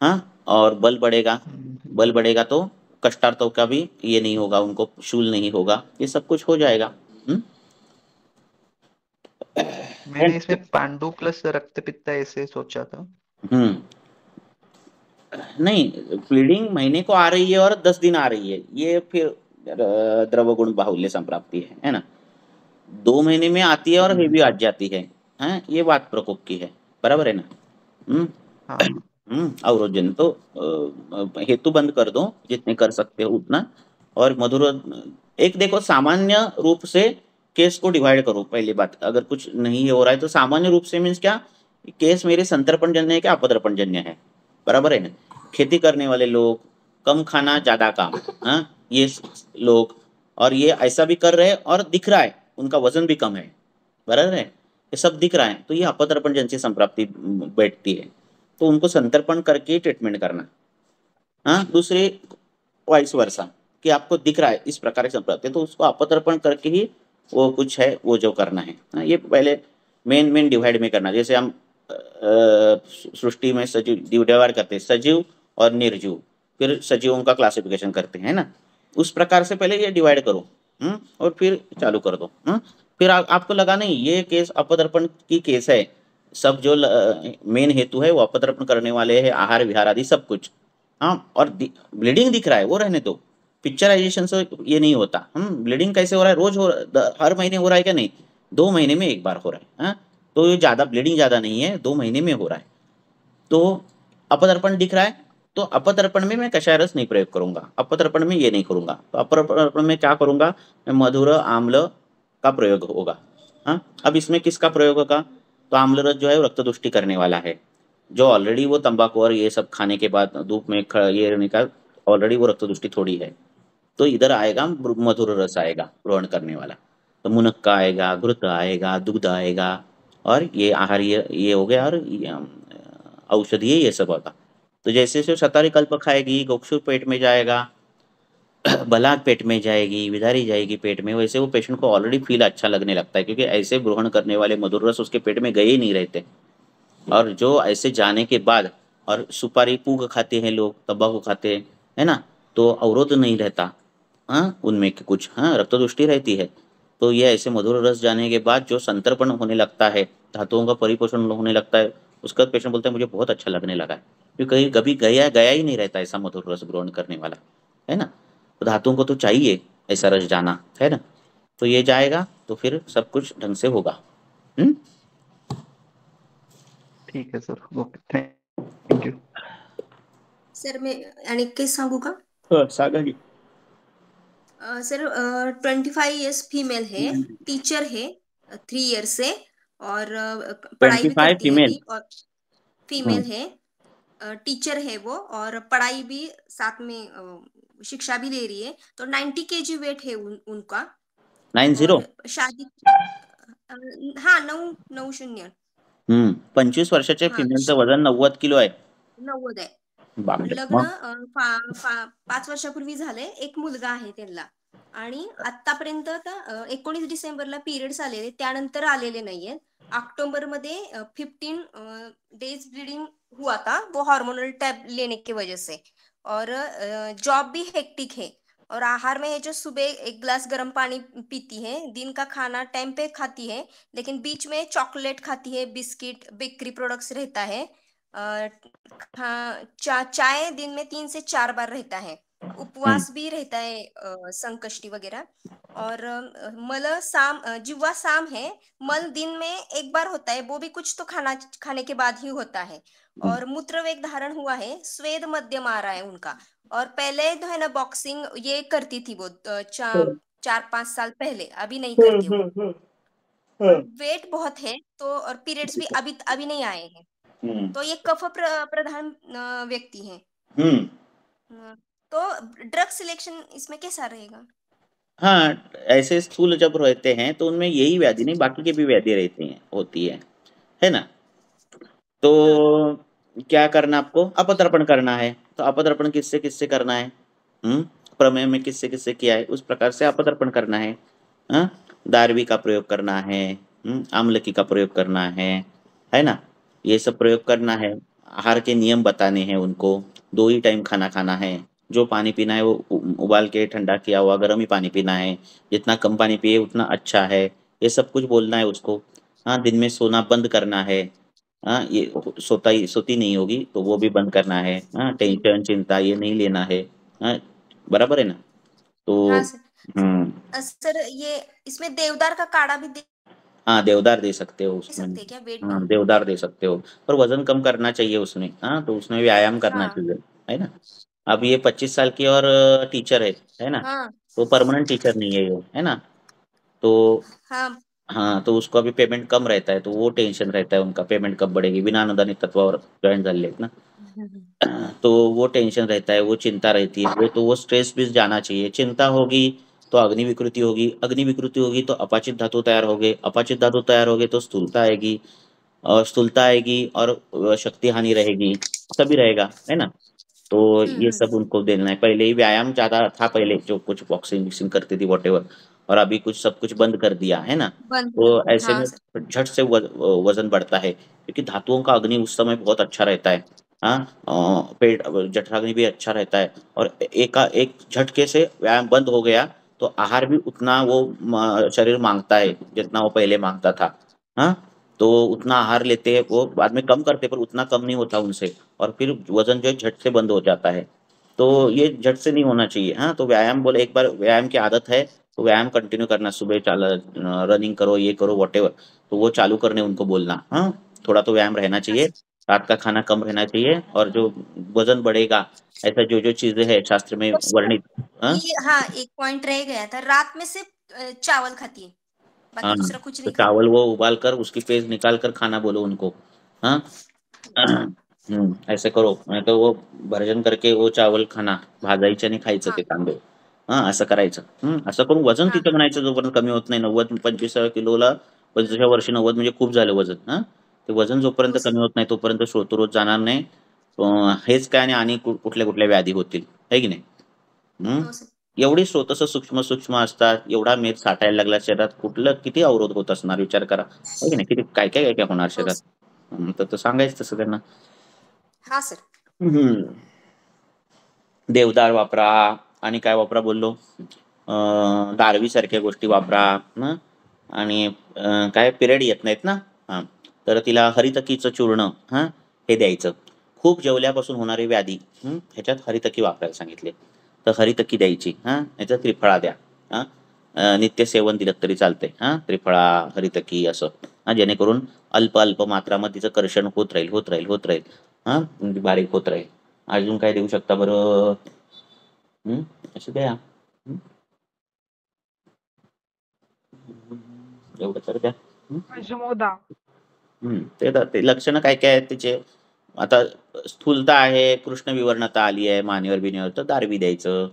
हाँ, और बल बढ़ेगा तो कष्टार्थों का भी ये नहीं होगा, उनको शूल नहीं होगा, ये सब कुछ हो जाएगा। मैंने इसमें पांडु प्लस रक्त पित्त ऐसे सोचा था। नहीं, ब्लीडिंग महीने को आ रही है और 10 दिन आ रही है, ये फिर द्रव गुण बाहुल्य संप्राप्ति है ना। 2 महीने में आती है और हेवी आ जाती है। हाँ, ये बात प्रकोप की है, बराबर है ना। अवरोजन तो हेतु बंद कर दो जितने कर सकते हो उतना। और मधुर एक देखो, सामान्य रूप से केस को डिवाइड करो। पहली बात, अगर कुछ नहीं हो रहा है तो सामान्य रूप से मीन्स क्या, केस मेरे संतर्पण जन्य है क्या अपदर्पण जन्य है, बराबर है ना। खेती करने वाले लोग, कम खाना ज्यादा काम, हाँ, ये लोग, और ये ऐसा भी कर रहे हैं और दिख रहा है उनका वजन भी कम है, बराबर है, ये सब दिख रहा है, तो ये अपदर्पण जन्य संप्राप्ति बैठती है। तो उनको संतर्पण करके ट्रीटमेंट करना। हाँ, दूसरे वाइस वर्सा कि आपको दिख रहा है इस प्रकार की संप्राप्ति, तो उसको अपतर्पण करके ही वो कुछ है वो जो करना है। हाँ, ये पहले मेन डिवाइड में करना। जैसे हम सृष्टि में सजीव डिवाइड करते हैं, सजीव और निर्जीव, फिर सजीवों का क्लासिफिकेशन करते हैं ना, उस प्रकार से पहले ये डिवाइड करो और फिर चालू कर दो। फिर आपको लगा नहीं ये केस अपदर्पण की केस है, सब जो मेन हेतु है वो अपतर्पण करने वाले हैं, आहार विहार आदि सब कुछ। हाँ, और ब्लीडिंग दिख रहा है वो रहने दो, पिक्चराइजेशन से ये नहीं होता। ब्लीडिंग कैसे हो रहा है, रोज हर महीने हो रहा है क्या, नहीं, 2 महीने में एक बार हो रहा है। हाँ, तो ये ज़्यादा ब्लीडिंग ज़्यादा नहीं है, 2 महीने में हो रहा है। तो अपतर्पण दिख रहा है तो अपतर्पण में मैं कषाय रस नहीं प्रयोग करूंगा, अपतर्पण में ये नहीं करूंगा। तो अपतर्पण में क्या करूंगा, मैं मधुर आम्ल का प्रयोग होगा। हाँ, अब इसमें किसका प्रयोग होगा, तो आम्ल रस जो है वो रक्तदुष्टि करने वाला है, जो ऑलरेडी वो तंबाकू और ये सब खाने के बाद धूप में ये रहने का ऑलरेडी वो रक्तदुष्टि थोड़ी है। तो इधर आएगा मधुर रस आएगा ग्रहण करने वाला, तो मुनक्का आएगा, घृत आएगा, दुग्ध आएगा, और ये आहार ये हो गया, और औषधि ये सब होगा। तो जैसे जैसे शतावरी कल्प खाएगी, गोक्षुर पेट में जाएगा, बलाक पेट में जाएगी, विदारी जाएगी पेट में, वैसे वो पेशेंट को ऑलरेडी फील अच्छा लगने लगता है, क्योंकि ऐसे ग्रहण करने वाले मधुर रस उसके पेट में गए ही नहीं रहते। और जो ऐसे जाने के बाद, और सुपारी पूग खाते हैं लोग, तंबाकू खाते हैं, है ना, तो अवरोध नहीं रहता। हाँ, उनमें कुछ रक्तदुष्टि रहती है। तो ये ऐसे मधुर रस जाने के बाद जो संतर्पण होने लगता है, धातुओं का परिपोषण होने लगता है, उसका पेशेंट बोलता है मुझे बहुत अच्छा लगने लगा है, क्योंकि कहीं कभी गया ही नहीं रहता ऐसा मधुर रस ग्रहण करने वाला, है ना। तो धातुओं को तो चाहिए, ऐसा रस जाना, है ना। तो ये जाएगा तो फिर सब कुछ ढंग से होगा। ठीक है sir, okay, thank you sir मैं आणि काही सांगू का? सांगा की। सर 25 इयर्स फीमेल है, टीचर है, 3 ईयर से, और पढ़ाई भी 25 करती है फीमेल। भी, और फीमेल है, टीचर है वो, और पढ़ाई भी साथ में शिक्षा भी ले रही है। तो 90 kg वेट है उनका, 90। और शादी हाँ 990। 25 वर्षाच्या हाँ फिमेलचं वजन 90 किलो आहे। 90 आहे. बापरे! लग्न मग 5 वर्षापूर्वी झाले, एक मुलगा आहे त्यांना, आणि आतापर्यंत 19 डिसेंबरला पीरियड्स आलेले, त्यानंतर आलेले नाहीये। अक्टूबर में 15 डेज ब्लीडिंग हुआ था, वो हार्मोनल टैब लेने की वजह से, और जॉब भी हेक्टिक है, और आहार में है जो सुबह 1 गिलास गर्म पानी पीती है, दिन का खाना टाइम पे खाती है, लेकिन बीच में चॉकलेट खाती है, बिस्किट, बेकरी प्रोडक्ट्स रहता है, चाय दिन में 3 से 4 बार रहता है, उपवास भी रहता है, संकष्टी वगैरह, और जिह्वा साम है, मल दिन में 1 बार होता है, वो भी कुछ तो खाने के बाद ही होता है, और मूत्रवेग धारण हुआ है, स्वेद मध्यम आ रहा है उनका, और पहले जो है ना बॉक्सिंग ये करती थी वो 4-5 साल पहले, अभी नहीं करती वो, और वेट बहुत है, तो और पीरियड्स भी अभी नहीं आए हैं, तो ये कफ प्रधान व्यक्ति है। तो ड्रग सिलेक्शन इसमें कैसा रहेगा? हाँ, ऐसे स्थूल जब रहते हैं तो उनमें यही व्याधि नहीं, बाकी की भी व्याधि रहती हैं, होती है ना। तो क्या करना आपको? अपतर्पण करना है। तो अपतर्पण किससे किससे करना है? प्रमेय में किससे किससे किया है, उस प्रकार से अपतर्पण करना है। दारवी का प्रयोग करना है, आम्लकी का प्रयोग करना है ना। ये सब प्रयोग करना है। आहार के नियम बताने हैं उनको। 2 ही टाइम खाना खाना है। जो पानी पीना है वो उबाल के ठंडा किया हुआ गर्म ही पानी पीना है। जितना कम पानी पिए उतना अच्छा है। ये सब कुछ बोलना है उसको। हाँ, दिन में सोना बंद करना है। हाँ, ये सोती नहीं होगी तो वो भी बंद करना है। हाँ, टेंशन चिंता ये नहीं लेना है। हाँ, बराबर है ना। तो हाँ सर ये इसमें देवदार का काढ़ा भी दे हाँ, देवदार दे सकते हो उसमें। सकते हैं क्या वेट हाँ, में? देवदार दे सकते हो, पर वजन कम करना चाहिए उसमें। हाँ, तो उसमें व्यायाम करना हाँ चाहिए, है ना। अब ये 25 साल की और टीचर है ना। हाँ तो परमानेंट टीचर नहीं है ये, है ना। तो हाँ हाँ, तो उसको अभी पेमेंट कम रहता है, तो वो टेंशन रहता है उनका, पेमेंट कब बढ़ेगी, बिना अनुदानित तत्वावर जॉईन झाले ना। तो वो टेंशन रहता है, वो चिंता रहती है, तो वो स्ट्रेस भी जाना चाहिए। चिंता होगी तो अग्नि विकृति होगी, अग्नि विकृति होगी तो अपाचित धातु तैयार होंगे, अपाचित धातु तैयार होगे तो स्थूलता आएगी, और स्थूलता आएगी और शक्ति हानि रहेगी, सभी रहेगा, है ना। तो ये सब उनको देना है। पहले ही व्यायाम ज़्यादा था, पहले जो कुछ बॉक्सिंग विक्सिंग करती थी वॉटेवर, और अभी कुछ सब कुछ बंद कर दिया, है ना। बंद कर तो दिया। ऐसे हाँ में सर झट से वजन बढ़ता है, क्योंकि धातुओं का अग्नि उस समय बहुत अच्छा रहता है। हाँ, पेट जठराग्नि भी अच्छा रहता है, और एक झटके से व्यायाम बंद हो गया तो आहार भी उतना वो शरीर मांगता है जितना वो पहले मांगता था। हाँ, तो उतना आहार लेते हैं, वो बाद में कम करते पर उतना कम नहीं होता उनसे, और फिर वजन जो है झट से बंद हो जाता है। तो ये झट से नहीं होना चाहिए। हाँ, तो व्यायाम बोले, एक बार व्यायाम की आदत है तो व्यायाम कंटिन्यू करना, सुबह रनिंग करो, ये करो, वॉटेवर, तो वो चालू करने उनको बोलना। हाँ, थोड़ा तो व्यायाम रहना चाहिए, रात का खाना कम रहना चाहिए, और जो वजन बढ़ेगा ऐसा जो जो चीजें है शास्त्र में तो सर, वर्णित। हाँ, हाँ एक पॉइंट रह गया था, रात में सिर्फ चावल खाती है, बाकी हाँ, दूसरा कुछ तो नहीं खाती। चावल वो उबाल कर उसकी पेस्ट निकाल कर खाना बोलो उनको। हाँ, ऐसे करो, नाही तर वो भर्जन करके वो चावल खाना, भाजायचे आणि खायचं हाँ ते तांदूळ। हां, असं करायचं। असं करून वजन हाँ तिचं म्हणायचं जोपर्यंत कमी होत नाही, 90-25 किलोला 25व्या वर्षी 90 म्हणजे खूप झालं वजन. हां, ते वजन जोपर्यंत हो सर, कमी होत नाही तोपर्यंत रोज जाणार नाही. हेच काय आणि कुठल्या-कुठल्या व्याधी होतील, आहे की नाही? हो सर, एवढी स्रोतस्स सूक्ष्म-सूक्ष्म असतात, एवढा मेद साठायला लागला शरीरात, कुठलं किती अवरोध होत असणार विचार करा, आहे की नाही? किती काय-काय होणार हो शरीरात. सर, तर सांगायचं तसं त्यांना. हाँ सर, देवदार वापरा, आणि काय वापरा बोललो, दारवी सारख्या गोष्टी वापरा. आणि काय पिरियड येत नाहीत ना, हां, तर तिला हरितकीचं चूर्ण, हां, हे द्यायचं. खूप जेवल्यापासून होणारी व्याधी, ह्याच्यात हरितकी वापरायला सांगितले, तर हरितकी द्यायची. हां, ह्याच्यात त्रिफळा द्या. नित्य सेवन दिलं तरी चालतंय. त्रिफळा, हरितकी असं जेणेकरून अल्प अल्प मात्रामध्ये तिचं कर्षण होत राहील. म्हणजे बारीक होत राहील. अजून काय देऊ शकता बरं? असं द्या. एवढं तर द्या. ते लक्षणं काय काय आहेत त्याचे? आता स्थूलता आहे, कृष्ण विवर्णता आली आहे मानेवर बिनेवर, तर दारवी द्यायचं.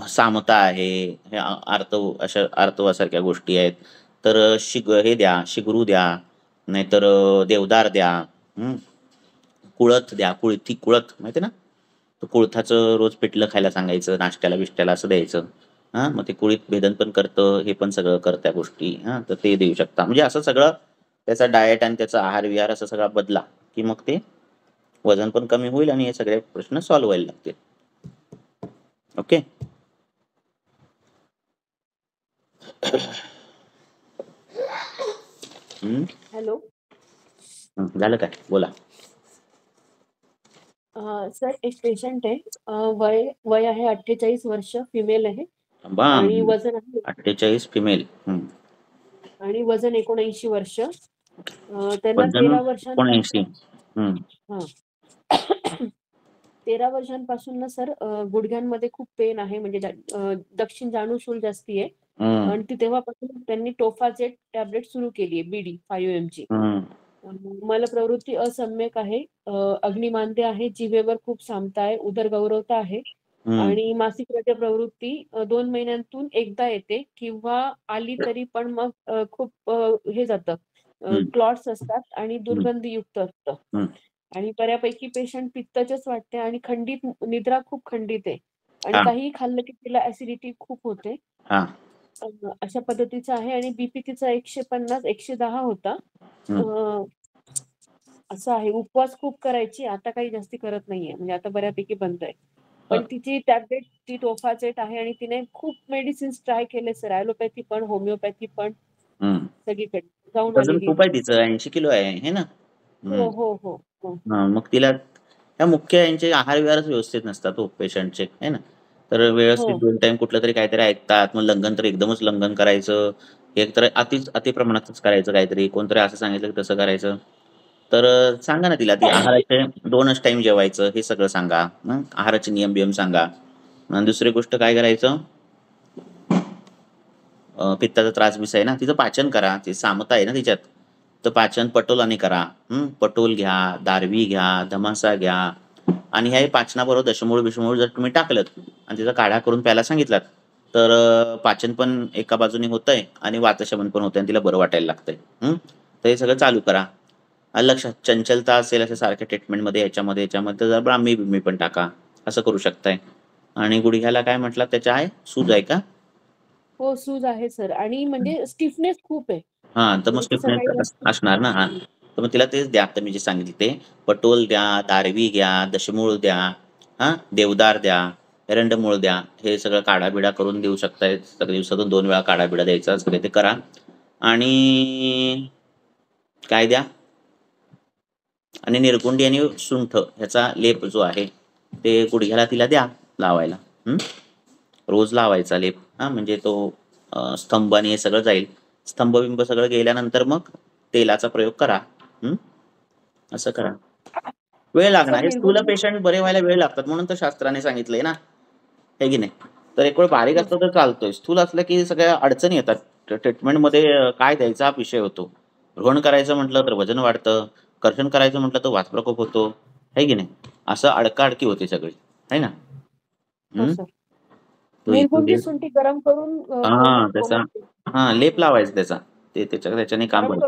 सामता आहे, हे अशा आर्तवासारख्या गोष्टी आहेत, तर हे द्या, शिगरू द्या, नाहीतर देवदार द्या, कुळथ द्या. कुळथ माहिती ना, तर कुळथाचं रोज पिठलं खायला सांगायचं, नाश्त्याला बिष्ट्याला असं द्यायचं. मग ते कुळीत भेदन पण करतं, हे पण सगळं करत्या गोष्टी. तर ते देऊ शकता. म्हणजे असं सगळं त्याचा डाएट आणि त्याचा आहार विहार असं सगळा बदला की मग ते वजन पण कमी होईल आणि हे सगळे प्रश्न सॉल्व्ह व्हायला लागतील. ओके. हॅलो झालं काय? बोला. सर, एक पेशंट आहे. वय आहे 48 वर्ष, फिमेल आहे आणि वजन आहे 48 फिमेल आणि वजन 79 वर्ष. त्यांना वजन 13 वर्षांपासून 79. 13 वर्षांपासून ना सर गुडघ्यांमध्ये खूप पेन आहे, म्हणजे दक्षिण जाणूशूल जास्ती आहे आणि तेव्हापासून त्यांनी टोफाजेट टॅबलेट सुरू केली आहे, BD 5 mg. मलप्रवृत्ती असम्यक आहे, अग्निमांद्य आहे, जिभेवर खूप सामता आहे, उदरगौरवता आहे आणि मासिक रज प्रवृत्ती 2 महिन्यांतून एकदा येते किंवा आली तरी पण मग खूप हे जातं, क्लॉट्स असतात आणि दुर्गंधीयुक्त असतं आणि बऱ्यापैकी पेशंट पित्ताचेच वाटते आणि खंडित निद्रा खूप खंडित आहे आणि काही खाल्लं की तिला ऍसिडिटी खूप होते. अशा पद्धतीचं आहे आणि बीपी तिचा 150 110 होता. असं आहे. उपवास खूप करायची, आता काही जास्ती करत नाहीये, म्हणजे आता बऱ्यापैकी बंद आहे. पण तिची टॅबलेट ती टोफाजेट आहे आणि तिने खूप मेडिसिन्स ट्राय केले सर, ॲलोपॅथी पण, होमिओपॅथी पण, सगळीकडे जाऊन वजन आलेली. खूप आहे तिचं, 80 किलो आहे हे ना. हो हो हो हो. मग तिला त्या मुख्य यांचे आहार विहारच व्यवस्थित नसतात पेशंटचे आहे ना. तर व्यवस्थित 2 टाइम कुठलं तरी काहीतरी ऐकतात, मग लंघन तर एकदमच लंघन करायचं, एक तर अति प्रमाणातच करायचं काहीतरी, कोणतरी असं सांगितलं की तसं करायचं. तर सांगा ना तिला, ती आहाराचे 2च टाइम जेवायचं हे सगळं सांगा. आहाराचे नियम बियम सांगा. आणि दुसरी गोष्ट काय करायचं, पित्ताचा त्रास बिस आहे ना, तिचं पाचन करा, ती सामता आहे ना तिच्यात, तर पाचन पटोलाने करा. पटोल घ्या, दारवी घ्या, धमासा घ्या आणि ह्या पाचनाबरोबर दशमूळ बिशमूळ जर तुम्ही टाकलं आणि तिचा काढा करून प्यायला सांगितलात तर पाचन पण एका बाजूने होतंय आणि वातशमन पण होतंय आणि तिला बरं वाटायला लागतंय. तर हे सगळं चालू करा. लक्षात चंचलता असेल अशा सारख्या ट्रीटमेंटमध्ये याच्यामध्ये जर ब्राह्मी बिम्मी पण टाका, असं करू शकताय. आणि गुडघ्याला काय म्हटलं त्याच्या आहे, सूज आहे का? हो, सूज आहे सर आणि म्हणजे स्टिफनेस खूप आहे. तर मग स्टिफनेस असणार ना. तर मग तिला तेच द्या, आता मी जे सांगितले ते पटोल द्या, दारवी घ्या, दशमूळ द्या, देवदार द्या, एरंडमूळ द्या, हे सगळं काढाबिडा करून देऊ शकताय. सगळ्या दिवसातून 2 वेळा काढाबिडा द्यायचा, सगळे ते करा. आणि काय द्या, आणि निर्गुंडी आणि सुंठ ह्याचा लेप जो आहे ते गुडघ्याला तिला द्या लावायला. रोज लावायचा लेप. म्हणजे तो स्तंभ आणि हे सगळं जाईल. स्तंभबिंब सगळं गेल्यानंतर मग तेलाचा प्रयोग करा. असं करा. वेळ लागणार, स्थूल पेशंट बरे व्हायला वेळ लागतात, म्हणून तर शास्त्राने सांगितलंय ना, हे की नाही. तर एक वेळ बारीक असलं तर चालतोय, स्थूल असलं की सगळ्या अडचणी येतात ट्रीटमेंटमध्ये. काय द्यायचा विषय होतो. ग्रहण करायचं म्हटलं तर वजन वाढतं, कर्षण करायचं म्हटलं तर वातप्रकोप होतो, है की नाही. असं अडकाअडकी होते सगळी, है ना. निर्गुंडी सुंठी गरम करून त्याचा लेप लावायचा त्याचा, ते त्याच्याने काम होईल.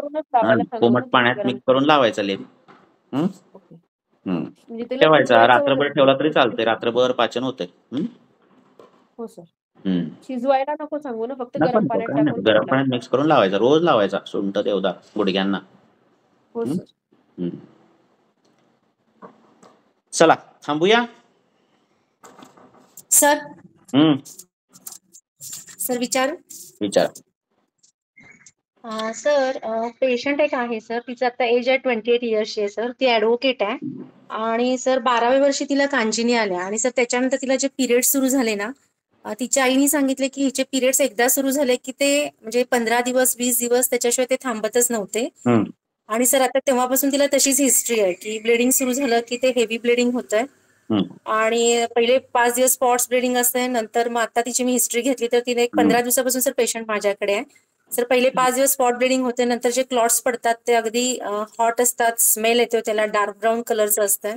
कोमट पाण्यात मिक्स करून लावायचा लेप. ठेवायचा, रात्रभर ठेवला तरी चालतंय, रात्रभर पाचन होतंय. हो सर. शिजवायला नको सांगू ना, फक्त गरम पाण्यात टाकून गरम पाण्यात मिक्स करून लावायचा, रोज लावायचा सुंठ देवदार गुडघ्यांना. हो सर. चला थांबूया सर. सर विचार. सर, पेशंट एक आहे सर, तिचं आता एज आहे 28 इयर्सची आहे सर, ती ऍडव्होकेट आहे आणि सर 12व्या वर्षी तिला कांजिनी आल्या आणि सर त्याच्यानंतर तिला जे पिरियड सुरू झाले ना तिच्या आईने सांगितले की हिचे पिरियड्स एकदा सुरू झाले की ते म्हणजे 15 दिवस 20 दिवस त्याच्याशिवाय ते थांबतच नव्हते. आणि सर आता तेव्हापासून तिला तशीच हिस्ट्री आहे की ब्लिडिंग सुरू झालं की ते हेवी ब्लिडिंग होतंय आणि पहिले 5 दिवस स्पॉट्स ब्लिडिंग असते. नंतर मग आता तिची मी हिस्ट्री घेतली तर तिने एक 15 दिवसापासून सर पेशंट माझ्याकडे आहे. सर पहिले 5 दिवस स्पॉट ब्लिडिंग होते, नंतर जे क्लॉट्स पडतात ते अगदी हॉट असतात, स्मेल येतो त्याला, डार्क ब्राऊन कलरचं असतं.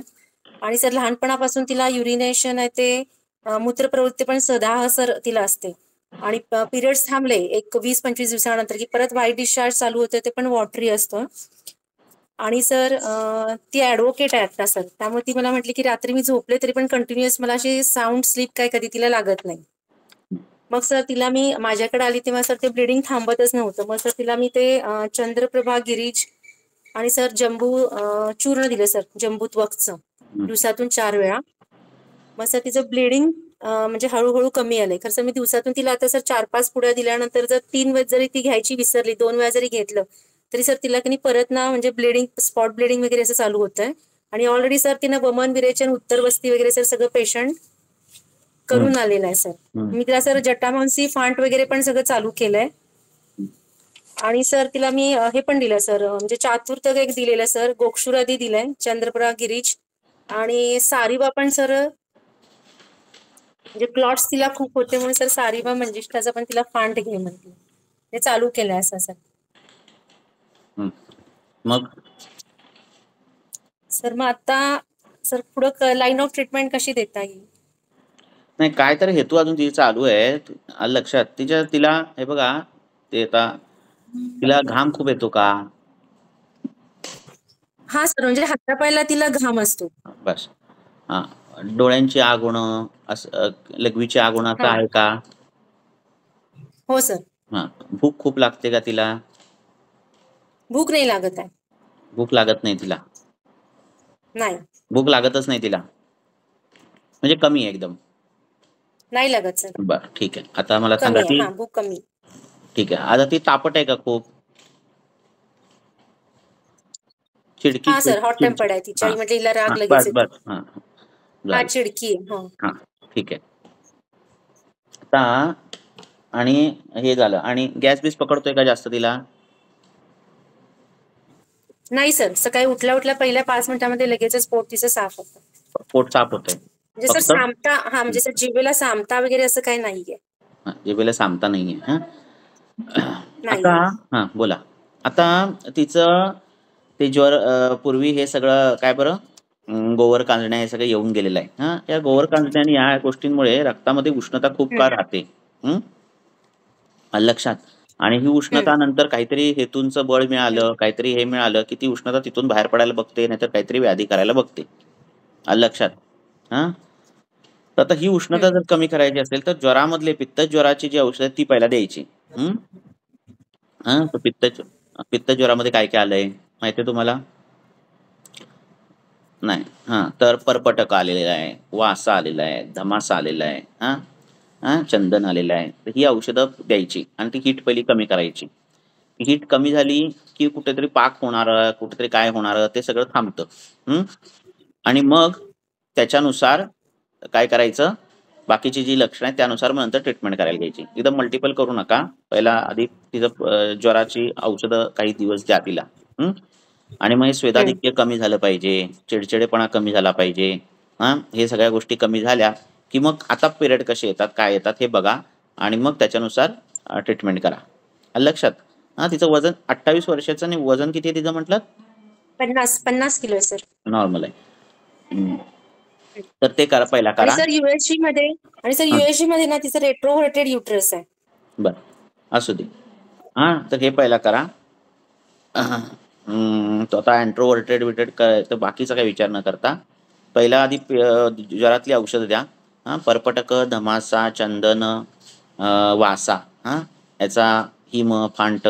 आणि सर लहानपणापासून तिला युरिनेशन आहे ते मूत्रप्रवृत्ती पण सदा सर तिला असते. आणि पिरियड्स थांबले एक 20-25 दिवसानंतर की परत व्हाईट डिस्चार्ज चालू होते, ते पण वॉटरी असतं. आणि सर ती ऍडव्होकेट आहे आता सर, त्यामुळे ती मला म्हटली की रात्री मी झोपले तरी पण कंटिन्युअस मला अशी साऊंड स्लीप काय कधी तिला लागत नाही. मग सर तिला मी माझ्याकडे आली तेव्हा सर ते ब्लिडिंग थांबतच नव्हतं. मग सर तिला मी ते चंद्रप्रभा गिरीज आणि सर जम्बू चूर्ण दिलं सर, जम्बूत्वकचं दिवसातून 4 वेळा. मग सर तिचं ब्लिडिंग म्हणजे हळूहळू कमी आलंय. खरं सर मी दिवसातून तिला आता सर 4-5 पुड्या दिल्यानंतर जर 3 वेळेस जरी ती घ्यायची विसरली, 2 वेळा जरी घेतलं तरी सर तिला की परत ना म्हणजे ब्लिडिंग स्पॉट ब्लिडिंग वगैरे असं चालू होतंय. आणि ऑलरेडी सर तिनं वमन विरेचन, उत्तर वस्ती वगैरे सर सगळं पेशंट करून आलेलं आहे सर. मी तिला सर जटामांसी फांट वगैरे पण सगळं चालू केलंय. आणि सर तिला मी हे पण दिलं सर, म्हणजे चातुर्थक एक दिलेलं सर, गोक्षुरादी दिलंय, चंद्रप्रभा गिरीज आणि सारिबा पण सर, म्हणजे क्लॉट्स तिला खूप होते म्हणून सर सारिबा मंजिष्ठाचा पण तिला फांट घे म्हटलं, हे चालू केलंय असं सर. मग सर मग आता सर पुढं लाईन ऑफ ट्रीटमेंट कशी देता येईल? नाही, काय तर हेतू अजून तिची चालू आहे लक्षात. तिला हे बघा, ते आता तिला घाम खूप येतो का? हा सर, म्हणजे हातापायला तिला घाम असतो. बस. हा, डोळ्यांची आग होणं, असं लघवीची आग होणं असं आहे का? हो सर. हा, भूक खूप लागते का तिला? भूक नाही लागत आहे. भूक लागत नाही तिला? नाही, भूक लागतच नाही तिला, म्हणजे कमी आहे एकदम? नाही लागत सर. बरं, ठीक आहे. आता मला सांगा ती, भूक कमी. ठीक आहे. आता ती तापट आहे का खूप? चिडकी? हा सर, हॉट टेम्पर्ड आहे. तिच्या आई म्हटलं हिला राग लगेच येतो. बस. हा, चिडकी आहे. हा, ठीक आहे. आता आणि हे झालं, आणि गॅस बीस पकडतोय का जास्त तिला? नाही सर, सकाळी उठल्या उठल्या पहिल्या 5 मिनिटांमध्ये लगेचच पोट तिचं साफ होतं. पोट साफ होतंय म्हणजे सर सामता, हा म्हणजे सर जिभेला सामता वगैरे असं काही नाहीये. जिभेला सामता नाहीये. आता हा बोला. आता तिचं ते ज्वर, पूर्वी हे सगळं काय बरं, गोवर कांजण्या हे सगळं येऊन गेलेलं आहे. या गोवर कांजण्याने या गोष्टींमुळे रक्तामध्ये उष्णता खूप काळ राहते लक्षात. आणि ही उष्णता नंतर काहीतरी हेतूंचं बळ मिळालं, काहीतरी हे मिळालं की ती उष्णता तिथून बाहेर पडायला बघते, नाहीतर काहीतरी व्याधी करायला बघते लक्षात. तर आता ही उष्णता जर कमी करायची असेल तर ज्वरामधले पित्त ज्वराची जी औषध ती पहिला द्यायची. पित्त ज्वरामध्ये काय काय आलंय माहितीये तुम्हाला? नाही. तर परपटक आलेला आहे, वासा आलेला आहे, धमासा आलेला आहे, चंदन आलेलं आहे. तर ही औषधं द्यायची आणि ती हीट पहिली कमी करायची. हीट कमी झाली की कुठेतरी पाक होणार, कुठेतरी काय होणार, ते सगळं थांबतं. आणि मग त्याच्यानुसार काय करायचं, बाकीची जी लक्षणं आहेत त्यानुसार मग नंतर ट्रीटमेंट करायला घ्यायची. एकदम मल्टिपल करू नका. पहिला आधी तिचं ज्वराची औषधं काही दिवस द्या तिला. आणि मग हे स्वेदाधिक्य कमी झालं पाहिजे, चिडचिडेपणा कमी झाला पाहिजे. हे सगळ्या गोष्टी कमी झाल्या की मग आता पिरियड कसे येतात, काय येतात हे बघा आणि मग त्याच्यानुसार ट्रीटमेंट करा. लक्षात. तिचं वजन 28 वर्षाचं आणि वजन किती आहे तिचं म्हटलं? 50 किलो आहे सर. नॉर्मल आहे. तर ते करा, पहिला करा. सर युएसजी मध्ये ना तिचं रेट्रोव्हर्टेड युट्रस आहे. बरं, असू दे. तर हे पहिला करा. तो आता अँट्रोव्हर्टेड तर बाकीचा काही विचार न करता पहिला आधी ज्वरातली औषधं द्या. परपटक, धमासा, चंदन, वासा, याचा हिम, फांट,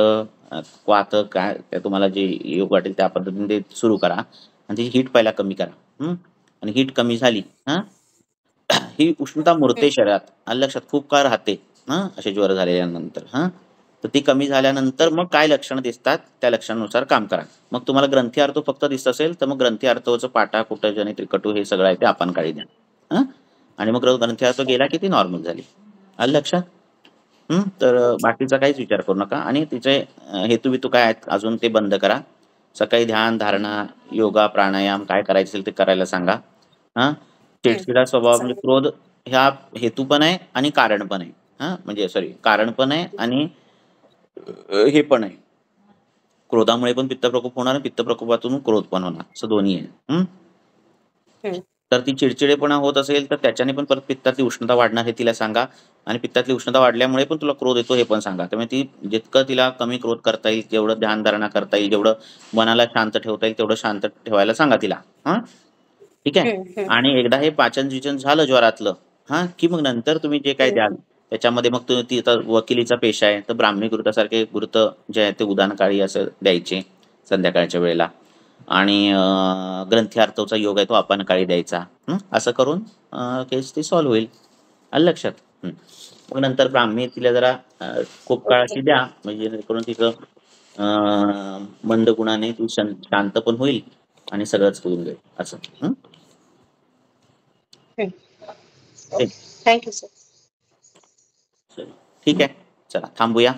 क्वाथ, काय तुम्हाला जे योग वाटेल त्या पद्धतीने ते सुरू करा आणि ती हीट पहिला कमी करा. आणि हीट कमी झाली, ही उष्णता मुरते शरीरात लक्षात, खूप काळ राहते असे ज्वर झालेल्यानंतर. तर ती कमी झाल्यानंतर मग काय लक्षणं दिसतात त्या लक्षणानुसार काम करा. मग तुम्हाला ग्रंथी आर्थो फक्त दिसत असेल तर मग ग्रंथी आर्थोचं पाटा, कुटज आणि त्रिकटू हे सगळं आहे ते आपण काढी द्या. आणि मग ग्रंथी आर्थो गेला की ती नॉर्मल झाली आलं लक्षात? तर बाकीचा काहीच विचार करू नका आणि तिचे हेतू बितू काय आहेत अजून ते बंद करा. सकाळी ध्यान, धारणा, योगा, प्राणायाम काय करायचं असेल ते करायला सांगा. चिडचिडा स्वभाव म्हणजे क्रोध ह्या हेतू पण आहे आणि कारण पण आहे. म्हणजे सॉरी, कारण पण आहे आणि हे पण आहे. क्रोधामुळे पण पित्तप्रकोप होणार आणि पित्तप्रकोपातून क्रोध पण होणार, असं दोन्ही आहे. तर ती चिडचिडेपणा होत असेल तर त्याच्याने पण परत पित्तातली उष्णता वाढणार हे तिला सांगा आणि पित्तातली उष्णता वाढल्यामुळे पण तुला क्रोध येतो हे पण सांगा. त्यामुळे ती जितकं तिला कमी क्रोध करता येईल, जेवढं ध्यानधारणा करता येईल, जेवढं मनाला शांत ठेवता येईल तेवढं शांत ठेवायला सांगा तिला. ठीक आहे. आणि एकदा हे पाचन विचन झालं ज्वरातलं की मग नंतर तुम्ही जे काय द्याल त्याच्यामध्ये मग ती वकिलीचा पेशा आहे तर ब्राह्मी घृतासारखे घृत जे आहे ते उदान काळी असं द्यायचे संध्याकाळच्या वेळेला आणि ग्रंथी आर्थवचा योग आहे तो आपण काळी द्यायचा. असं करून केस ती सॉल्व्ह होईल. आलं लक्षात? मग नंतर ब्राह्मी तिला जरा खूप काळ अशी द्या म्हणजे जेणेकरून तिचं मंद गुणाने ती शांत पण होईल आणि सगळंच होऊन जाईल असं. Thank you sir. ठीक आहे, चला थांबूया.